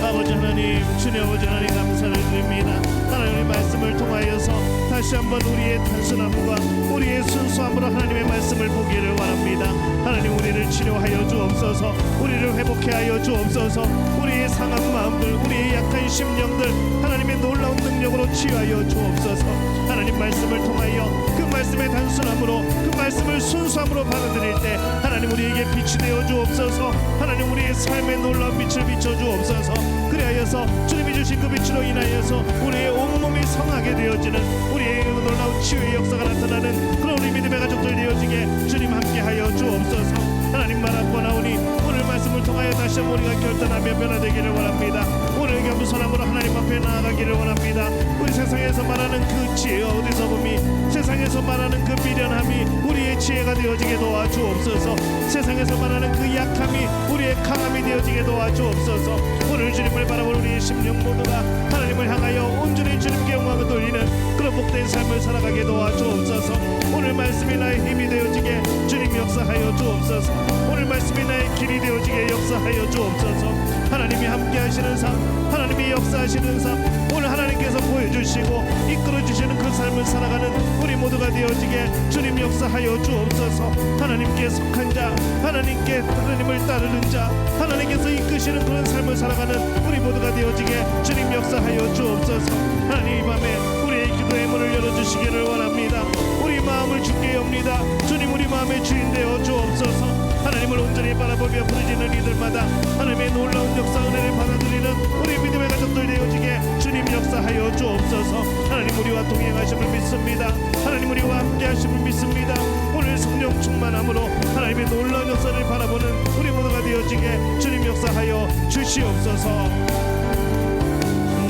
아버지 하나님, 주님 아버지 하나님 감사를 드립니다. 하나님의 말씀을 통하여서 다시 한번 우리의 단순함과 우리의 순수함으로 하나님의 말씀을 보기를 원합니다. 하나님, 우리를 치료하여 주옵소서. 우리를 회복해 하여 주옵소서. 우리의 상한 마음들, 우리의 약한 심령들 하나님의 놀라운 능력으로 치유하여 주옵소서. 하나님 말씀을 통하여 그 말씀의 단순함으로, 그 말씀을 순수함으로 받아들일 때 하나님 우리에게 빛이 되어 주옵소서. 하나님 우리의 삶에 놀라운 빛을 비춰 주옵소서. 그리하여서 주님이 주신 그 빛으로 인하여서 우리의 온몸이 성하게 되어지는, 우리의 놀라운 치유의 역사가 나타나는 그런 우리 믿음의 가족들 되어지게 주님 함께하여 주옵소서. 하나님 말하오니 오늘 말씀을 통하여 다시 한번 우리가 결단하며 변화되기를 원합니다. 오늘 겸손함으로 하나님 앞에 나아가기를 원합니다. 우리 세상에서 말하는 그 지혜가 어디서 봄이, 세상에서 말하는 그 미련함이 우리의 지혜가 되어지게 도와주옵소서. 세상에서 말하는 그 약함이 우리의 강함이 되어지게 도와주옵소서. 오늘 주님을 바라볼 우리의 심령 모두가 하나님을 향하여 온전히 주님께 영광을 돌리는 그런 복된 삶을 살아가게 도와주옵소서. 오늘 말씀이 나의 힘이 되어지게 주님 역사하여 주옵소서. 오늘 말씀이 나의 길이 되어지게 역사하여 주옵소서. 하나님이 함께 하시는 삶, 하나님이 역사하시는 삶, 오늘 하나님께서 보여주시고 이끌어주시는 그 삶을 살아가는 우리 모두가 되어지게 주님 역사하여 주옵소서. 하나님께 속한 자, 하나님을 따르는 자, 하나님께서 이끄시는 그런 삶을 살아가는 우리 모두가 되어지게 주님 역사하여 주옵소서. 하나님 이 밤에 우리의 기도의 문을 열어주시기를 원합니다. 우리 마음을 주께 엽니다. 주님 우리 마음의 주인 되어 주옵소서. 하나님을 온전히 바라보며 부르짖는 이들마다 하나님의 놀라운 역사 은혜를 받아들이는 우리 믿음의 가족들 되어지게 주님 역사하여 주옵소서. 하나님 우리와 동행하심을 믿습니다. 하나님 우리와 함께 하심을 믿습니다. 오늘 성령 충만함으로 하나님의 놀라운 역사를 바라보는 우리 모두가 되어지게 주님 역사하여 주시옵소서.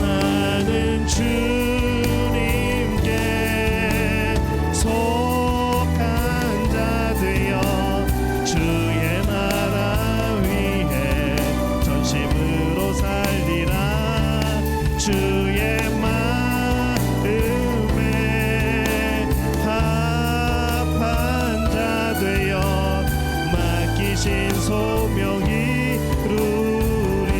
나는 주님께 속한 자 되어 주의 나라 위해 전심으로 살리라. 주의 마음에 합한 자 되어 맡기신 소명이 이루리.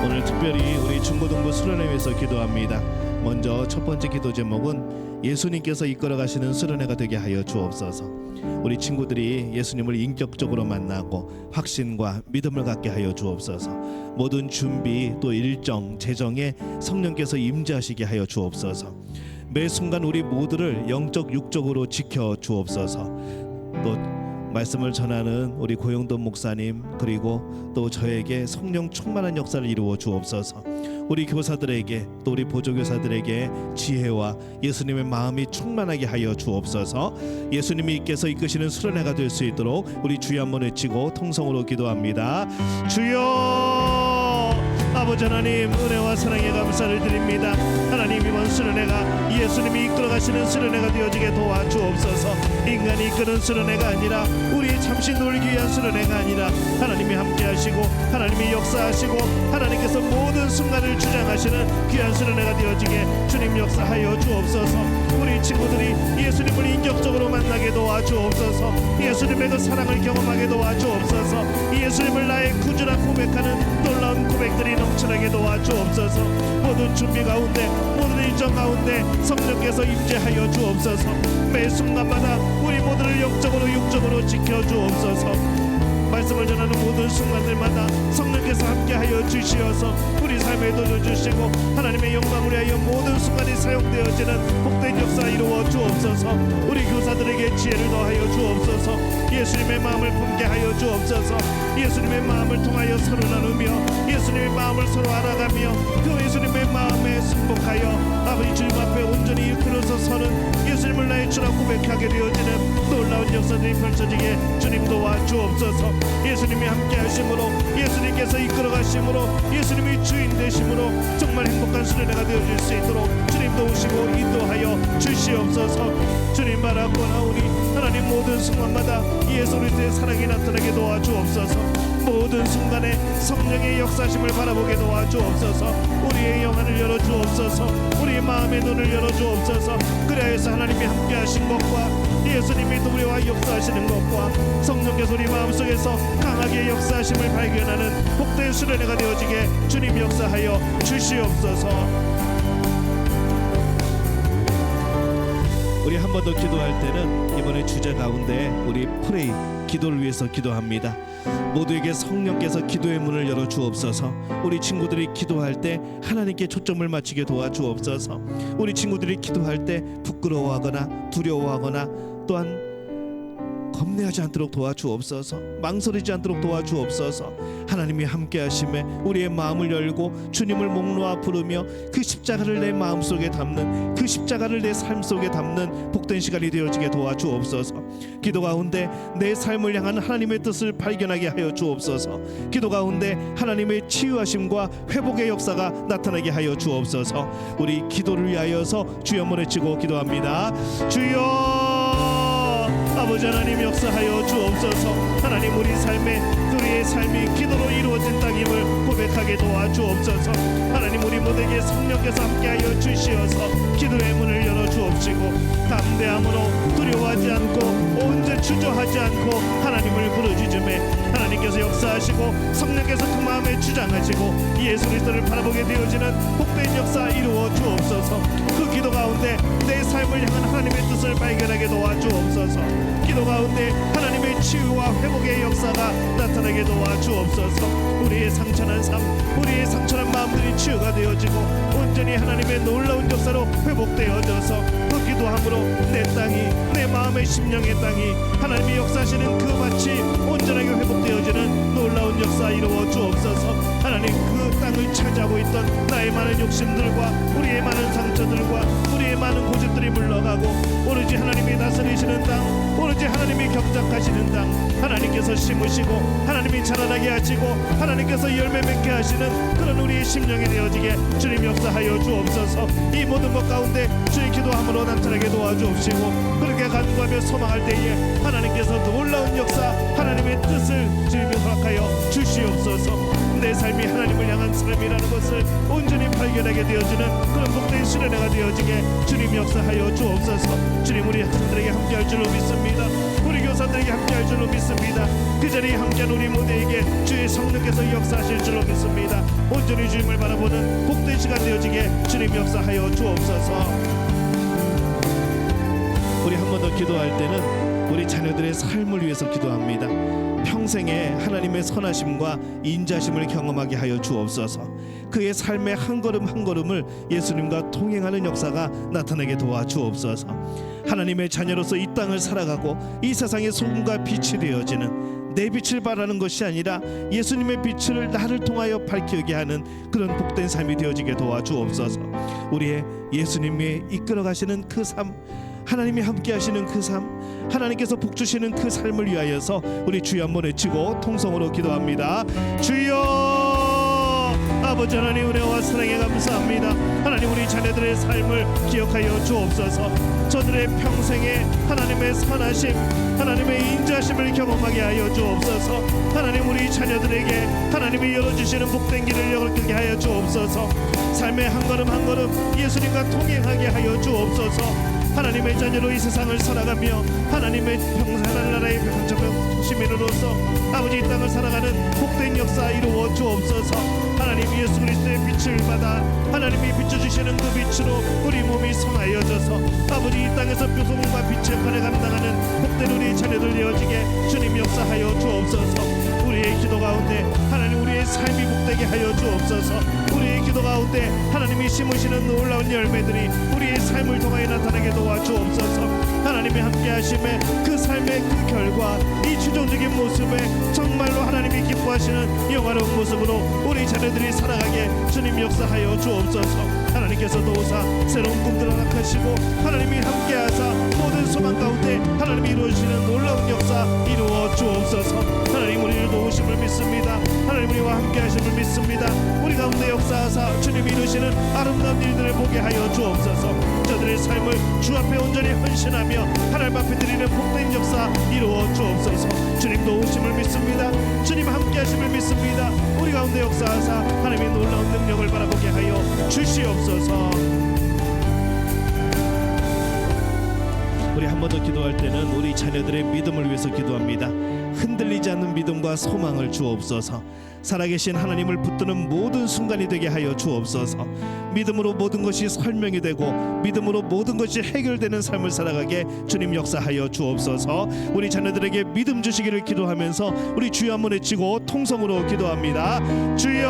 오늘 특별히 우리 중고등부 수련회 위해서 기도합니다. 먼저 첫 번째 기도 제목은 예수님께서 이끌어 가시는 수련회가 되게 하여 주옵소서. 우리 친구들이 예수님을 인격적으로 만나고 확신과 믿음을 갖게 하여 주옵소서. 모든 준비 또 일정 재정에 성령께서 임재하시게 하여 주옵소서. 매 순간 우리 모두를 영적 육적으로 지켜 주옵소서. 또 말씀을 전하는 우리 고영돈 목사님 그리고 또 저에게 성령 충만한 역사를 이루어 주옵소서. 우리 교사들에게 또 우리 보조교사들에게 지혜와 예수님의 마음이 충만하게 하여 주옵소서. 예수님이 께서 이끄시는 수련회가 될 수 있도록 우리 주여 한번 외치고 통성으로 기도합니다. 주여 아버지 하나님, 은혜와 사랑에 감사를 드립니다. 하나님, 이번 수련회가 예수님이 이끌어 가시는 수련회가 되어지게 도와주옵소서. 인간이 이끄는 수련회가 아니라 우리 잠시 놀기 위한 수련회가 아니라 하나님이 함께 하시고 하나님이 역사하시고 하나님께서 모든 순간을 주장하시는 귀한 수련회가 되어지게 주님 역사하여 주옵소서. 우리 친구들이 예수님을 인격적으로 만나게 도와주옵소서. 예수님의 그 사랑을 경험하게 도와주옵소서. 예수님을 나의 구주라 고백하는 놀라운 고백들이 넘쳐나게 도와주옵소서. 모든 준비 가운데 모든 일정 가운데 성령께서 임재하여 주옵소서. 매 순간마다 우리 모두를 영적으로 육적으로 지켜주옵소서. 말씀을 전하는 모든 순간들마다 성령께서 함께하여 주시어서 우리 삶에 도와주시고 하나님의 영광을 위하여 모든 순간이 사용되어지는 복된 역사 이루어 주옵소서. 우리 교사들에게 지혜를 더하여 주옵소서. 예수님의 마음을 품게 하여 주옵소서. 예수님의 마음을 통하여 서로 나누며 예수님의 마음을 서로 알아가며 그 예수님의 마음에 승복하여 아버지 주님 앞에 온전히 일컬어서 서는 예수님을 나의 주라 고백하게 되어지는 놀라운 역사들이 펼쳐지게 주님 도와주옵소서. 예수님이 함께 하심으로 예수님께서 이끌어 가심으로 예수님이 주인 되심으로 정말 행복한 수련회가 되어질 수 있도록 주님 도우시고 인도하여 주시옵소서. 주님 바라보나 우리 하나님 모든 순간마다 예수 그리스도의 사랑이 나타나게 도와주옵소서. 모든 순간에 성령의 역사심을 바라보게 도와주옵소서. 우리의 영안을 열어주옵소서. 우리의 마음의 눈을 열어주옵소서. 그래서 하나님이 함께 하신 것과 예수님이 우리와 역사하시는 것과 성령께서 우리 마음속에서 강하게 역사하심을 발견하는 복된 수련회가 되어지게 주님 역사하여 주시옵소서. 우리 한 번 더 기도할 때는 이번에 주제 가운데 우리 프레이 기도를 위해서 기도합니다. 모두에게 성령께서 기도의 문을 열어 주옵소서. 우리 친구들이 기도할 때 하나님께 초점을 맞추게 도와주옵소서. 우리 친구들이 기도할 때 부끄러워하거나 두려워하거나 또한 겁내하지 않도록 도와주옵소서. 망설이지 않도록 도와주옵소서. 하나님이 함께 하심에 우리의 마음을 열고 주님을 목 놓아 부르며 그 십자가를 내 마음속에 담는 그 십자가를 내 삶 속에 담는 복된 시간이 되어지게 도와주옵소서. 기도 가운데 내 삶을 향한 하나님의 뜻을 발견하게 하여 주옵소서. 기도 가운데 하나님의 치유하심과 회복의 역사가 나타나게 하여 주옵소서. 우리 기도를 위하여서 주여 한번 외치고 기도합니다. 주여 아버지 하나님 역사하여 주옵소서. 하나님 우리 우리의 삶이 기도로 이루어진 땅임을 고백하게 도와주옵소서. 하나님 우리 모두에게 성령께서 함께하여 주시어서 기도의 문을 열어 주옵시고 담대함으로 두려워하지 않고 온전 주저하지 않고 하나님을 부르짖음에 하나님께서 역사하시고 성령께서 그 마음에 주장하시고 예수 그리스도를 바라보게 되어지는 복된 역사 이루어 주옵소서. 그 기도 가운데 내 삶을 향한 하나님의 뜻을 발견하게 도와주옵소서. 기도 가운데 하나님의 치유와 회복의 역사가 나타나게 도와주옵소서. 우리의 상처난 삶, 우리의 상처난 마음들이 치유가 되어지고 온전히 하나님의 놀라운 역사로 회복되어져서 그 기도함으로 내 땅이 내 마음의 심령의 땅이 하나님이 역사하시는 그 밭이 온전하게 회복되어지는 놀라운 역사 이루어 주옵소서. 하나님 그 땅을 차지하고 있던 나의 많은 욕심들과 우리의 많은 상처들과 우리의 많은 고집들이 물러가고 오로지 하나님이 다스리시는 땅, 오로지 하나님이 경작하시는 땅, 하나님께서 심으시고 하나님이 자라나게 하시고 하나님께서 열매 맺게 하시는 그런 우리의 심령이 되어지게 주님 역사하여 주옵소서. 이 모든 것 가운데 주의 기도함으로 나타나게 도와주옵시고 그렇게 간구하며 소망할 때에 하나님께서 놀라운 역사, 하나님의 뜻을 주님이 허락하여 주시옵소서. 내 삶이 하나님을 향한 삶이라는 것을 온전히 발견하게 되어지는 그런 복된 수련회가 되어지게 주님 역사하여 주옵소서. 주님 우리 학생들에게 함께할 줄로 믿습니다. 우리 교사들에게 함께할 줄로 믿습니다. 그 자리에 함께한 우리 모두에게 주의 성령께서 역사하실 줄로 믿습니다. 온전히 주님을 바라보는 복된 시간 되어지게 주님 역사하여 주옵소서. 우리 한 번 더 기도할 때는 우리 자녀들의 삶을 위해서 기도합니다. 평생에 하나님의 선하심과 인자심을 경험하게 하여 주옵소서. 그의 삶의 한 걸음 한 걸음을 예수님과 동행하는 역사가 나타나게 도와주옵소서. 하나님의 자녀로서 이 땅을 살아가고 이 세상의 소금과 빛이 되어지는, 내 빛을 발하는 것이 아니라 예수님의 빛을 나를 통하여 밝히게 하는 그런 복된 삶이 되어지게 도와주옵소서. 우리의 예수님이 이끌어 가시는 그 삶, 하나님이 함께 하시는 그 삶, 하나님께서 복 주시는 그 삶을 위하여서 우리 주여 한번 외치고 통성으로 기도합니다. 주여, 아버지 하나님 은혜와 사랑에 감사합니다. 하나님 우리 자녀들의 삶을 기억하여 주옵소서. 저들의 평생에 하나님의 선하심, 하나님의 인자심을 경험하게 하여 주옵소서. 하나님 우리 자녀들에게 하나님이 열어주시는 복된 길을 열게 하여 주옵소서. 삶의 한 걸음 한 걸음 예수님과 동행하게 하여 주옵소서. 하나님의 자녀로 이 세상을 살아가며 하나님의 하나님나라의 시민으로서 아버지 이 땅을 살아가는 복된 역사 이루어 주옵소서. 하나님 예수 그리스도의 빛을 받아 하나님이 비춰주시는 그 빛으로 우리 몸이 성하여져서 아버지 이 땅에서 소금과 빛의 판에 감당하는 복된 우리 자녀들 되어지게 주님 역사하여 주옵소서. 우리의 기도 가운데 하나님 우리의 삶이 복되게 하여 주옵소서. 우리의 기도 가운데 하나님이 심으시는 놀라운 열매들이 우리의 삶을 통하여 나타나게 도와주옵소서. 하나님이 함께 하심에 그 삶의 그 결과 이 추종적인 모습에 정말로 하나님이 기뻐하시는 영화로운 모습으로 우리 자녀들이 살아가게 주님 역사하여 주옵소서. 하나님께서도 오사 새로운 꿈들을 허락하시고 하나님이 함께하사 모든 소망 가운데 하나님이 이루어지시는 놀라운 역사 이루어 주옵소서. 하나님 우리를 도우심을 믿습니다. 하나님 우리와 함께하심을 믿습니다. 우리 가운데 역사하사 주님이 이루시는 아름다운 일들을 보게 하여 주옵소서. 저들의 삶을 주 앞에 온전히 헌신하며 하나님 앞에 드리는 복된 역사 이루어 주옵소서. 주님 도우심을 믿습니다. 주님 함께하심을 믿습니다. 우리 가운데 역사하사 하나님의 놀라운 능력을 바라보게 하여 주시옵소서. 우리 한 번 더 기도할 때는 우리 자녀들의 믿음을 위해서 기도합니다. 흔들리지 않는 믿음과 소망을 주옵소서. 살아계신 하나님을 붙드는 모든 순간이 되게 하여 주옵소서. 믿음으로 모든 것이 설명이 되고 믿음으로 모든 것이 해결되는 삶을 살아가게 주님 역사하여 주옵소서. 우리 자녀들에게 믿음 주시기를 기도하면서 우리 주여 한번 외치고 통성으로 기도합니다. 주여,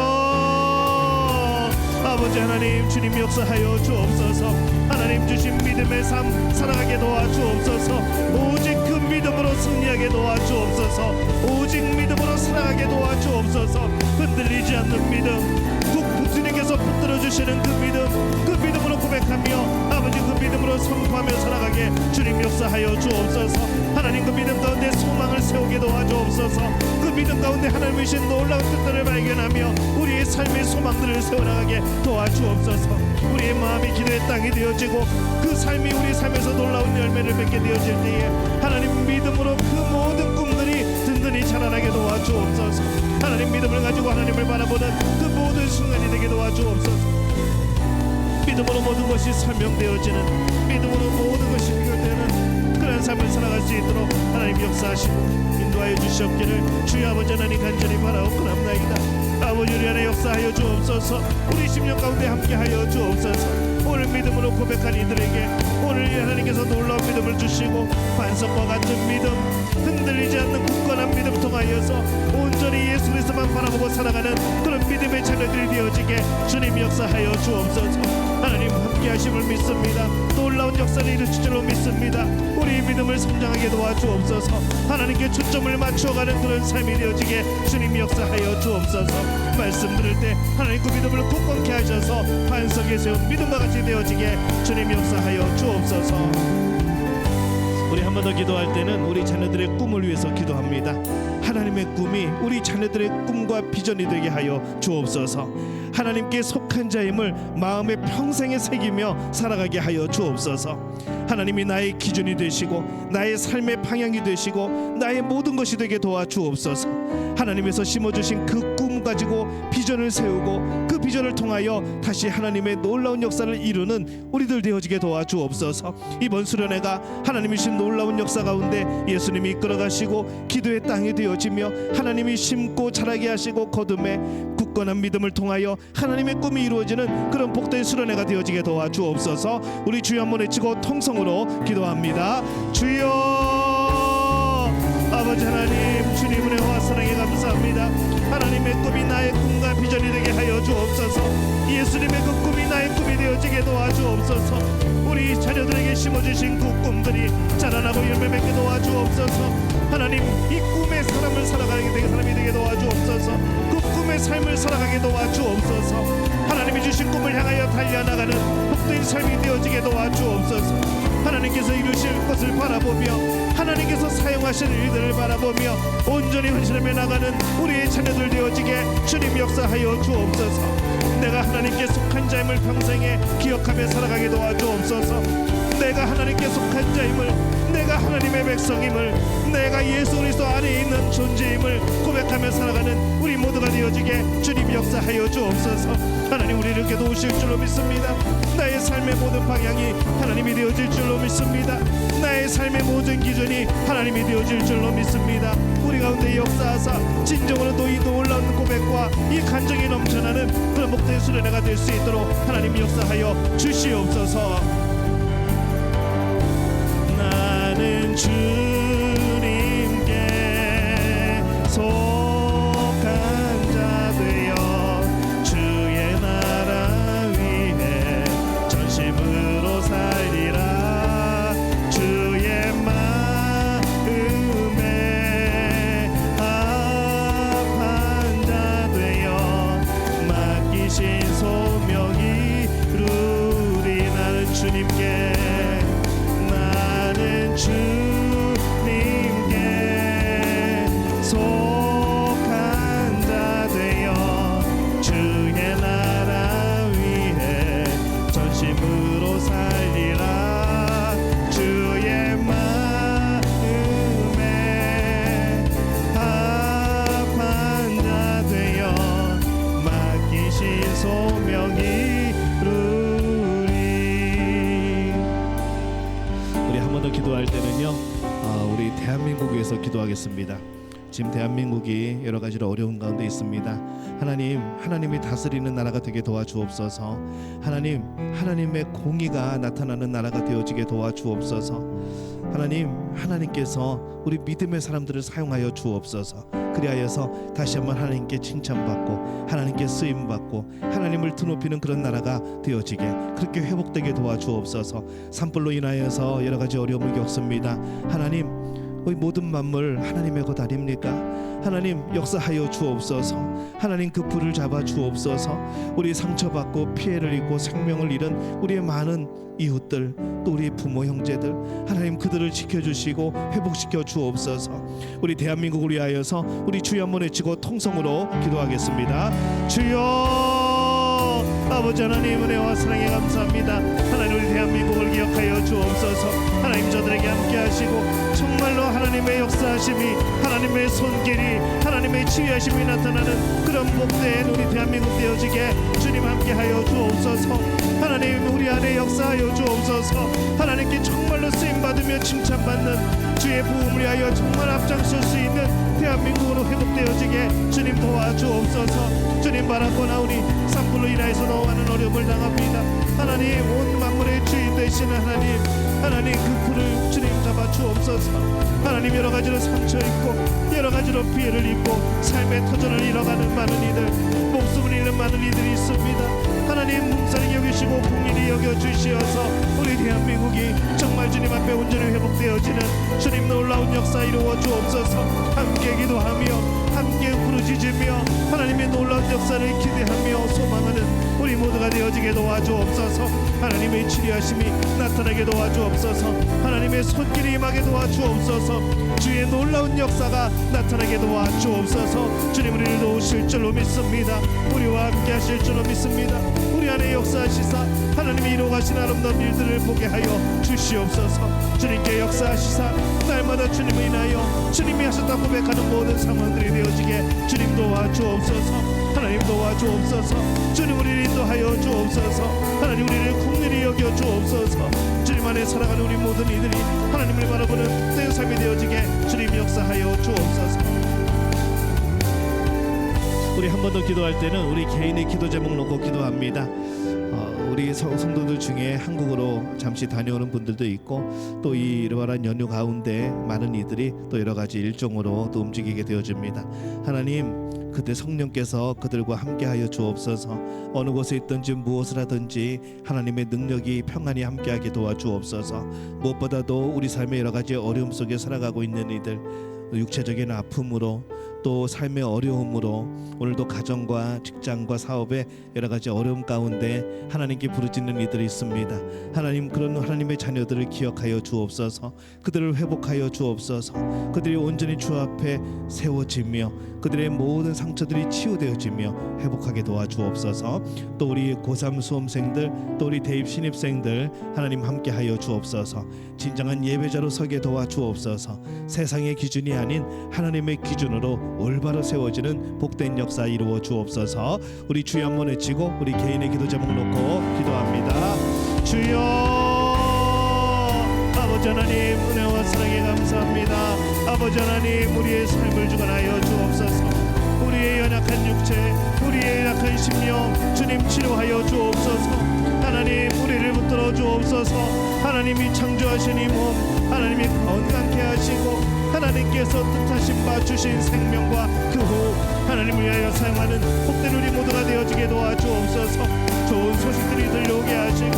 아버지 하나님 주님 역사하여 주옵소서. 하나님 주신 믿음의 삶 살아가게 도와주옵소서. 오직 그 믿음으로 승리하게 도와주옵소서. 오직 믿음으로 살아가게 도와주옵소서. 흔들리지 않는 믿음, 주님께서 붙들어 주시는 그 믿음으로 고백하며 아버지 그 믿음으로 선포하며 살아가게 주님 역사하여 주옵소서. 하나님 그 믿음 가운데 소망을 세우게 도와주옵소서. 그 믿음 가운데 하나님이신 놀라운 뜻들을 발견하며 우리의 삶의 소망들을 세워나가게 도와주옵소서. 우리의 마음이 기도의 땅이 되어지고 그 삶이 우리 삶에서 놀라운 열매를 맺게 되어질 때에 하나님 믿음으로 그 모든 꿈들이 든든히 자라나게 도와주옵소서. 하나님 믿음을 가지고 하나님을 바라보는 그 모든 순간이 되게 도와주옵소서. 믿음으로 모든 것이 설명되어지는, 믿음으로 모든 것이 해결되는 그런 삶을 살아갈 수 있도록 하나님 역사하시고 인도하여 주시옵기를 주여 아버지 하나님 간절히 바라옵나이다. 아버지 우리 안에 역사하여 주옵소서. 우리 심령 가운데 함께하여 주옵소서. 오늘 믿음으로 고백한 이들에게 오늘 하나님께서 놀라운 믿음을 주시고 반석과 같은 믿음, 흔들리지 않는 굳건한 믿음 통하여서 온전히 예수 그리스도만 바라보고 살아가는 그런 믿음의 자녀들이 되어지게 주님 역사하여 주옵소서. 하나님 함께 하심을 믿습니다. 놀라운 역사를 이루실 줄로 믿습니다. 우리 믿음을 성장하게 도와주옵소서. 하나님께 초점을 맞추어가는 그런 삶이 되어지게 주님 역사하여 주옵소서. 말씀 들을 때 하나님 그 믿음을 굳건케 하셔서 반석에 세운 믿음과 같이 되어지게 주님 역사하여 주옵소서. 우리 한 번 더 기도할 때는 우리 자녀들의 꿈을 위해서 기도합니다. 하나님의 꿈이 우리 자녀들의 꿈과 비전이 되게 하여 주옵소서. 하나님께 속한 자임을 마음의 평생에 새기며 살아가게 하여 주옵소서. 하나님이 나의 기준이 되시고 나의 삶의 방향이 되시고 나의 모든 것이 되게 도와주옵소서. 하나님에서 심어주신 그 꿈 가지고 비전을 세우고 그 비전을 통하여 다시 하나님의 놀라운 역사를 이루는 우리들 되어지게 도와주옵소서. 이번 수련회가 하나님이 신 놀라운 역사 가운데 예수님이 이끌어가시고 기도의 땅이 되어지며 하나님이 심고 자라게 하시고 거듭에 굳건한 믿음을 통하여 하나님의 꿈이 이루어지는 그런 복된 수련회가 되어지게 도와주옵소서. 우리 주여 한번 외치고 통성으로 기도합니다. 주여 아버지 하나님, 주님 은혜와 사랑에 감사합니다. 하나님의 꿈이 나의 꿈과 비전이 되게 하여 주옵소서. 예수님의 그 꿈이 나의 꿈이 되어지게 도와주옵소서. 우리 자녀들에게 심어주신 그 꿈들이 자라나고 열매 맺게 도와주옵소서. 하나님, 이 꿈의 사람을 살아가게 되게 사람이 되게 도와주옵소서. 그 꿈의 삶을 살아가게 도와주옵소서. 하나님이 주신 꿈을 향하여 달려나가는 복된 삶이 되어지게 도와주옵소서. 하나님께서 이루실 것을 바라보며 하나님께서 사용하실 일들을 바라보며 온전히 헌신하며 나가는 우리의 자녀들 되어지게 주님 역사하여 주옵소서. 내가 하나님께 속한 자임을 평생에 기억하며 살아가게 도와주옵소서. 내가 하나님께 속한 자임을, 내가 하나님의 백성임을, 내가 예수 그리스도 안에 있는 존재임을 고백하며 살아가는 우리 모두가 되어지게 주님 역사하여 주옵소서. 하나님, 우리를 이렇게 도우실 줄로 믿습니다. 나의 삶의 모든 방향이 하나님이 되어질 줄로 믿습니다. 나의 삶의 모든 기준이 하나님이 되어질 줄로 믿습니다. 우리 가운데 역사하사 진정으로 또 이 놀라운 고백과 이 간정이 넘쳐나는 그런 복된 수련회가 될 수 있도록 하나님 역사하여 주시옵소서. 나는 주님께 속한 자 되어 주의 나라 위해 전심으로 살리라. 주의 마음에 합한 자 되어 맡기신 소명이 이루리. 나는 주님께 주님께 속한 자 되어 주의 나라 위해 전심으로 살리라. 주의 마음에 합한 자 되어 맡기신 소명이 기도할 때는요, 우리 대한민국 위해서 기도하겠습니다. 지금 대한민국이 여러 가지로 어려운 가운데 있습니다. 하나님, 하나님이 다스리는 나라가 되게 도와주옵소서. 하나님, 하나님의 공의가 나타나는 나라가 되어지게 도와주옵소서. 하나님, 하나님께서 우리 믿음의 사람들을 사용하여 주옵소서. 그리하여서 다시 한번 하나님께 칭찬받고 하나님께 쓰임받고 하나님을 드높이는 그런 나라가 되어지게 그렇게 회복되게 도와주옵소서. 산불로 인하여서 여러 가지 어려움을 겪습니다. 하나님, 우리 모든 만물 하나님의 것 아닙니까? 하나님 역사하여 주옵소서. 하나님 그 불을 잡아 주옵소서. 우리 상처받고 피해를 입고 생명을 잃은 우리의 많은 이웃들, 또 우리 부모 형제들, 하나님 그들을 지켜주시고 회복시켜 주옵소서. 우리 대한민국을 위하여서 우리 주여 한번 외치고 통성으로 기도하겠습니다. 주여, 아버지 하나님 은혜와 사랑에 감사합니다. 하나님, 우리 대한민국을 기억하여 주옵소서. 하나님, 저들에게 함께 하시고 정말로 하나님의 역사하심이, 하나님의 손길이, 하나님의 치유하심이 나타나는 그런 복된 우리 대한민국 되어지게 주님 함께하여 주옵소서. 하나님, 우리 안에 역사하여 주옵소서. 하나님께 정말로 쓰임받으며 칭찬받는 주의 부흥을 위하여 정말 앞장설 수 있는 대한민국으로 회복되어지게 주님 도와주옵소서. 주님 바라보나 우리 산불로 인하여서 너무 많은 어려움을 당합니다. 하나님, 온 만물의 주인 되시는 하나님, 하나님 그 불을 주님 잡아 주옵소서. 하나님, 여러 가지로 상처 입고 여러 가지로 피해를 입고 삶의 터전을 잃어가는 많은 이들, 목숨을 잃는 많은 이들이 있습니다. 하나님, 뭉살이 여기시고 국민이 주시어서 우리 대한민국이 정말 주님 앞에 온전히 회복되어지는 주님 놀라운 역사 이루어 주옵소서. 함께 기도하며 함께 부르짖으며 하나님의 놀라운 역사를 기대하며 소망하는 우리 모두가 되어지게 도와주옵소서. 하나님의 치료하심이 나타나게 도와주옵소서. 하나님의 손길이 임하게 도와주옵소서. 주의 놀라운 역사가 나타나게 도와주옵소서. 주님 우리를 도우실 줄로 믿습니다. 우리와 함께 하실 줄로 믿습니다. 우리 안에 역사하시사 하나님이 이루어가신 아름다운 일들을 보게 하여 주시옵소서. 주님께 역사하시사 날마다 주님을 인하여 주님이 하셨다 고백하는 모든 상황들이 되어지게 주님 도와주옵소서. 하나님 도와주옵소서. 주님 우리를 인도하여 주옵소서. 하나님 우리를 국률이 여겨 주옵소서. 주님 안에 살아가는 우리 모든 이들이 하나님을 바라보는 내 삶이 되어지게 주님 역사하여 주옵소서. 우리 한 번 더 기도할 때는 우리 개인의 기도 제목 놓고 기도합니다. 우리 성도들 중에 한국으로 잠시 다녀오는 분들도 있고 또 이 이러한 연휴 가운데 많은 이들이 또 여러 가지 일정으로 또 움직이게 되어집니다. 하나님 그때 성령께서 그들과 함께하여 주옵소서. 어느 곳에 있든지 무엇을 하든지 하나님의 능력이 평안히 함께하게 도와주옵소서. 무엇보다도 우리 삶의 여러 가지 어려움 속에 살아가고 있는 이들, 육체적인 아픔으로 또 삶의 어려움으로 오늘도 가정과 직장과 사업의 여러 가지 어려움 가운데 하나님께 부르짖는 이들이 있습니다. 하나님 그런 하나님의 자녀들을 기억하여 주옵소서. 그들을 회복하여 주옵소서. 그들이 온전히 주 앞에 세워지며 그들의 모든 상처들이 치유되어지며 회복하게 도와주옵소서. 또 우리 고3 수험생들 또 우리 대입 신입생들 하나님 함께하여 주옵소서. 진정한 예배자로 서게 도와주옵소서. 세상의 기준이 아닌 하나님의 기준으로 올바로 세워지는 복된 역사 이루어 주옵소서. 우리 주여 한번 외치고 우리 개인의 기도 제목 놓고 기도합니다. 주여 아버지 하나님 은혜와 사랑에 감사합니다. 아버지 하나님 우리의 삶을 주관하여 주옵소서. 우리의 연약한 육체 우리의 연약한 심령 주님 치료하여 주옵소서. 하나님 우리를 붙들어 주옵소서. 하나님이 창조하신 이 몸 하나님이 건강케 하시고 하나님께서 뜻하신 바 주신 생명과 그 호흡 하나님을 위하여 사용하는 복된 우리 모두가 되어지게 도와주옵소서. 좋은 소식들이 들려오게 하시고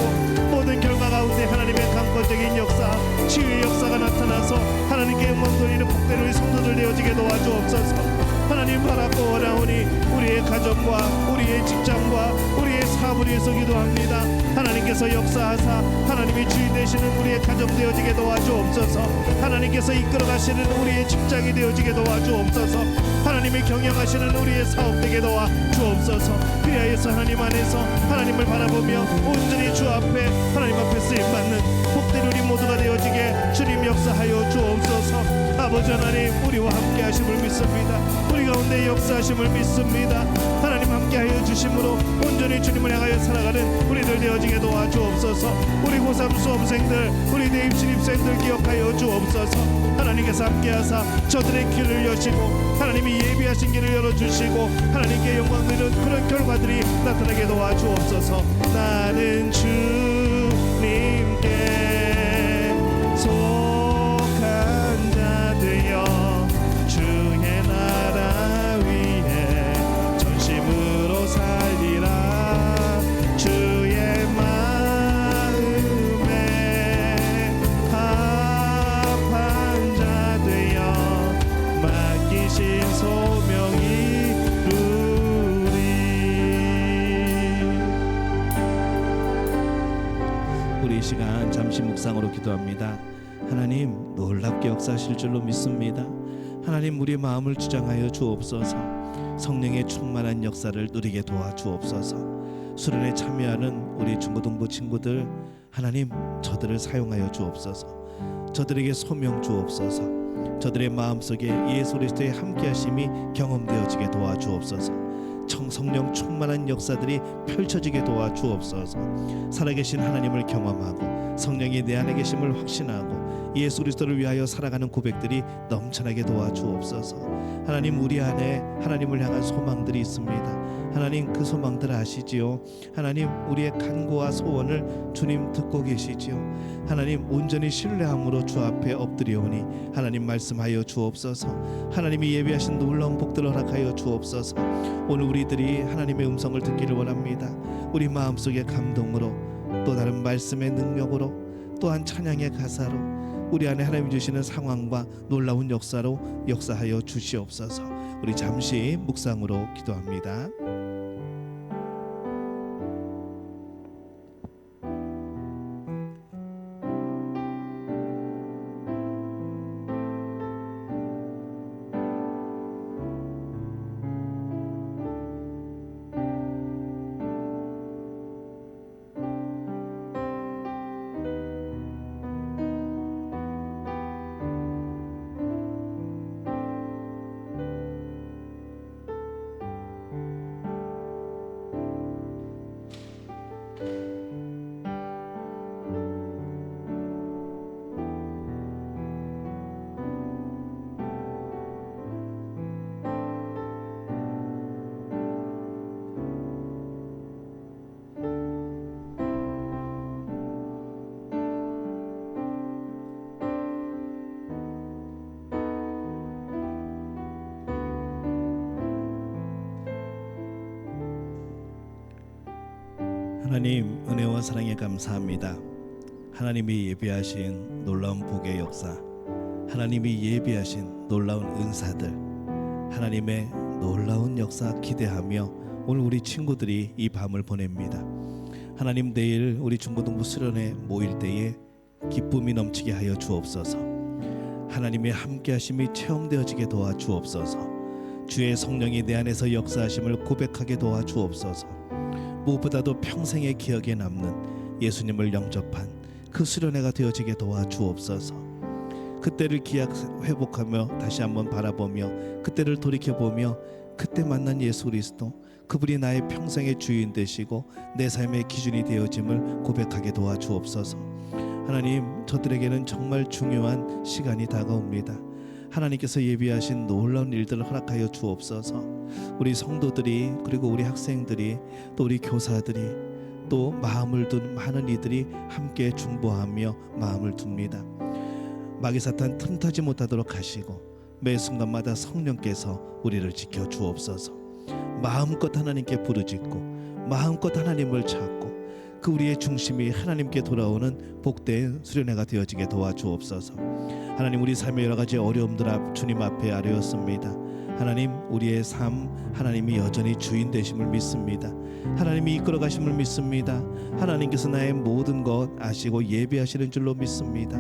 모든 결과 가운데 하나님의 강권적인 역사 치유의 역사가 나타나서 하나님께 영광 돌리는 복된 우리 성도들 되어지게 도와주옵소서. 하나님 바라고 원하오니 우리의 가정과 우리의 직장과 우리의 사업을 위해서 기도합니다. 하나님께서 역사하사 하나님이 주인 되시는 우리의 가정 되어지게 도와주옵소서. 하나님께서 이끌어가시는 우리의 직장이 되어지게 도와주옵소서. 하나님이 경영하시는 우리의 사업 되게 도와주옵소서. 그리하여서 하나님 안에서 하나님을 바라보며 온전히 주 앞에 하나님 앞에 쓰임받는 복된 우리 모두가 되어지게 주님 역사하여 주옵소서. 아버지 하나님 우리와 함께 하심을 믿습니다. 우리 가운데 역사하심을 믿습니다. 하나님 함께하여 주심으로 온전히 주님을 향하여 살아가는 우리들 되어지게 도와주옵소서. 우리 고3 수험생들 우리 대입 신입생들 기억하여 주옵소서. 하나님께서 함께하사 저들의 길을 여시고 하나님이 예비하신 길을 열어주시고 하나님께 영광 드리는 그런 결과들이 나타나게 도와주옵소서. 나는 주님께 속한 자 되어 주의 나라 위에 전심으로 살리라. 주의 마음에 합한 자 되어 맡기신 소명이 이루리. 우리 이 시간 잠시 묵상으로 기도합니다. 하나님 놀랍게 역사하실 줄로 믿습니다. 하나님 우리의 마음을 주장하여 주옵소서. 성령의 충만한 역사를 누리게 도와주옵소서. 수련에 참여하는 우리 중고등부 친구들 하나님 저들을 사용하여 주옵소서. 저들에게 소명 주옵소서. 저들의 마음속에 예수 그리스도의 함께하심이 경험되어지게 도와주옵소서. 성령 충만한 역사들이 펼쳐지게 도와주옵소서. 살아계신 하나님을 경험하고 성령이 내 안에 계심을 확신하고 예수 그리스도를 위하여 살아가는 고백들이 넘쳐나게 도와주옵소서. 하나님 우리 안에 하나님을 향한 소망들이 있습니다. 하나님 그 소망들 아시지요. 하나님 우리의 간구와 소원을 주님 듣고 계시지요. 하나님 온전히 신뢰함으로 주 앞에 엎드려오니 하나님 말씀하여 주옵소서. 하나님이 예비하신 놀라운 복들을 허락하여 주옵소서. 오늘 우리들이 하나님의 음성을 듣기를 원합니다. 우리 마음속의 감동으로 또 다른 말씀의 능력으로 또한 찬양의 가사로 우리 안에 하나님 주시는 상황과 놀라운 역사로 역사하여 주시옵소서. 우리 잠시 묵상으로 기도합니다. 하나님 은혜와 사랑에 감사합니다. 하나님이 예비하신 놀라운 복의 역사, 하나님이 예비하신 놀라운 은사들, 하나님의 놀라운 역사 기대하며 오늘 우리 친구들이 이 밤을 보냅니다. 하나님, 내일 우리 중고등부 수련회 모일 때에 기쁨이 넘치게 하여 주옵소서. 하나님의 함께하심이 체험되어지게 도와 주옵소서. 주의 성령이 내 안에서 역사하심을 고백하게 도와 주옵소서. 무엇보다도 평생의 기억에 남는 예수님을 영접한 그 수련회가 되어지게 도와 주옵소서. 그때를 기약 회복하며 다시 한번 바라보며 그때를 돌이켜보며 그때 만난 예수 그리스도, 그분이 나의 평생의 주인 되시고 내 삶의 기준이 되어짐을 고백하게 도와 주옵소서. 하나님, 저들에게는 정말 중요한 시간이 다가옵니다. 하나님께서 예비하신 놀라운 일들을 허락하여 주옵소서. 우리 성도들이, 그리고 우리 학생들이, 또 우리 교사들이, 또 마음을 둔 많은 이들이 함께 중보하며 마음을 둡니다. 마귀 사탄 틈타지 못하도록 하시고 매 순간마다 성령께서 우리를 지켜 주옵소서. 마음껏 하나님께 부르짖고 마음껏 하나님을 찾고 그 우리의 중심이 하나님께 돌아오는 복된 수련회가 되어지게 도와주옵소서. 하나님, 우리 삶의 여러 가지 어려움들 앞 주님 앞에 아뢰었습니다. 하나님, 우리의 삶 하나님이 여전히 주인 되심을 믿습니다. 하나님이 이끌어 가심을 믿습니다. 하나님께서 나의 모든 것 아시고 예비하시는 줄로 믿습니다.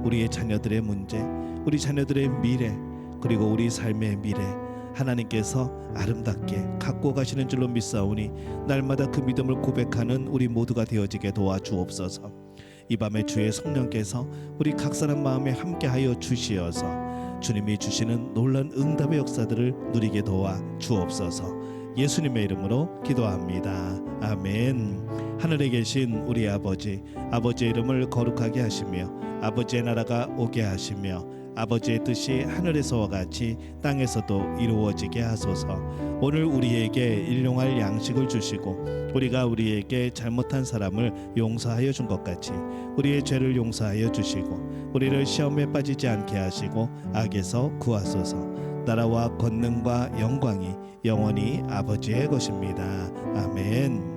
우리의 자녀들의 문제, 우리 자녀들의 미래, 그리고 우리 삶의 미래 하나님께서 아름답게 갖고 가시는 줄로 믿사오니 날마다 그 믿음을 고백하는 우리 모두가 되어지게 도와주옵소서. 이 밤에 주의 성령께서 우리 각 사람 마음에 함께하여 주시어서 주님이 주시는 놀라운 응답의 역사들을 누리게 도와 주옵소서. 예수님의 이름으로 기도합니다. 아멘. 하늘에 계신 우리 아버지, 아버지의 이름을 거룩하게 하시며 아버지의 나라가 오게 하시며 아버지의 뜻이 하늘에서와 같이 땅에서도 이루어지게 하소서. 오늘 우리에게 일용할 양식을 주시고 우리가 우리에게 잘못한 사람을 용서하여 준 것 같이 우리의 죄를 용서하여 주시고 우리를 시험에 빠지지 않게 하시고 악에서 구하소서. 나라와 권능과 영광이 영원히 아버지의 것입니다. 아멘.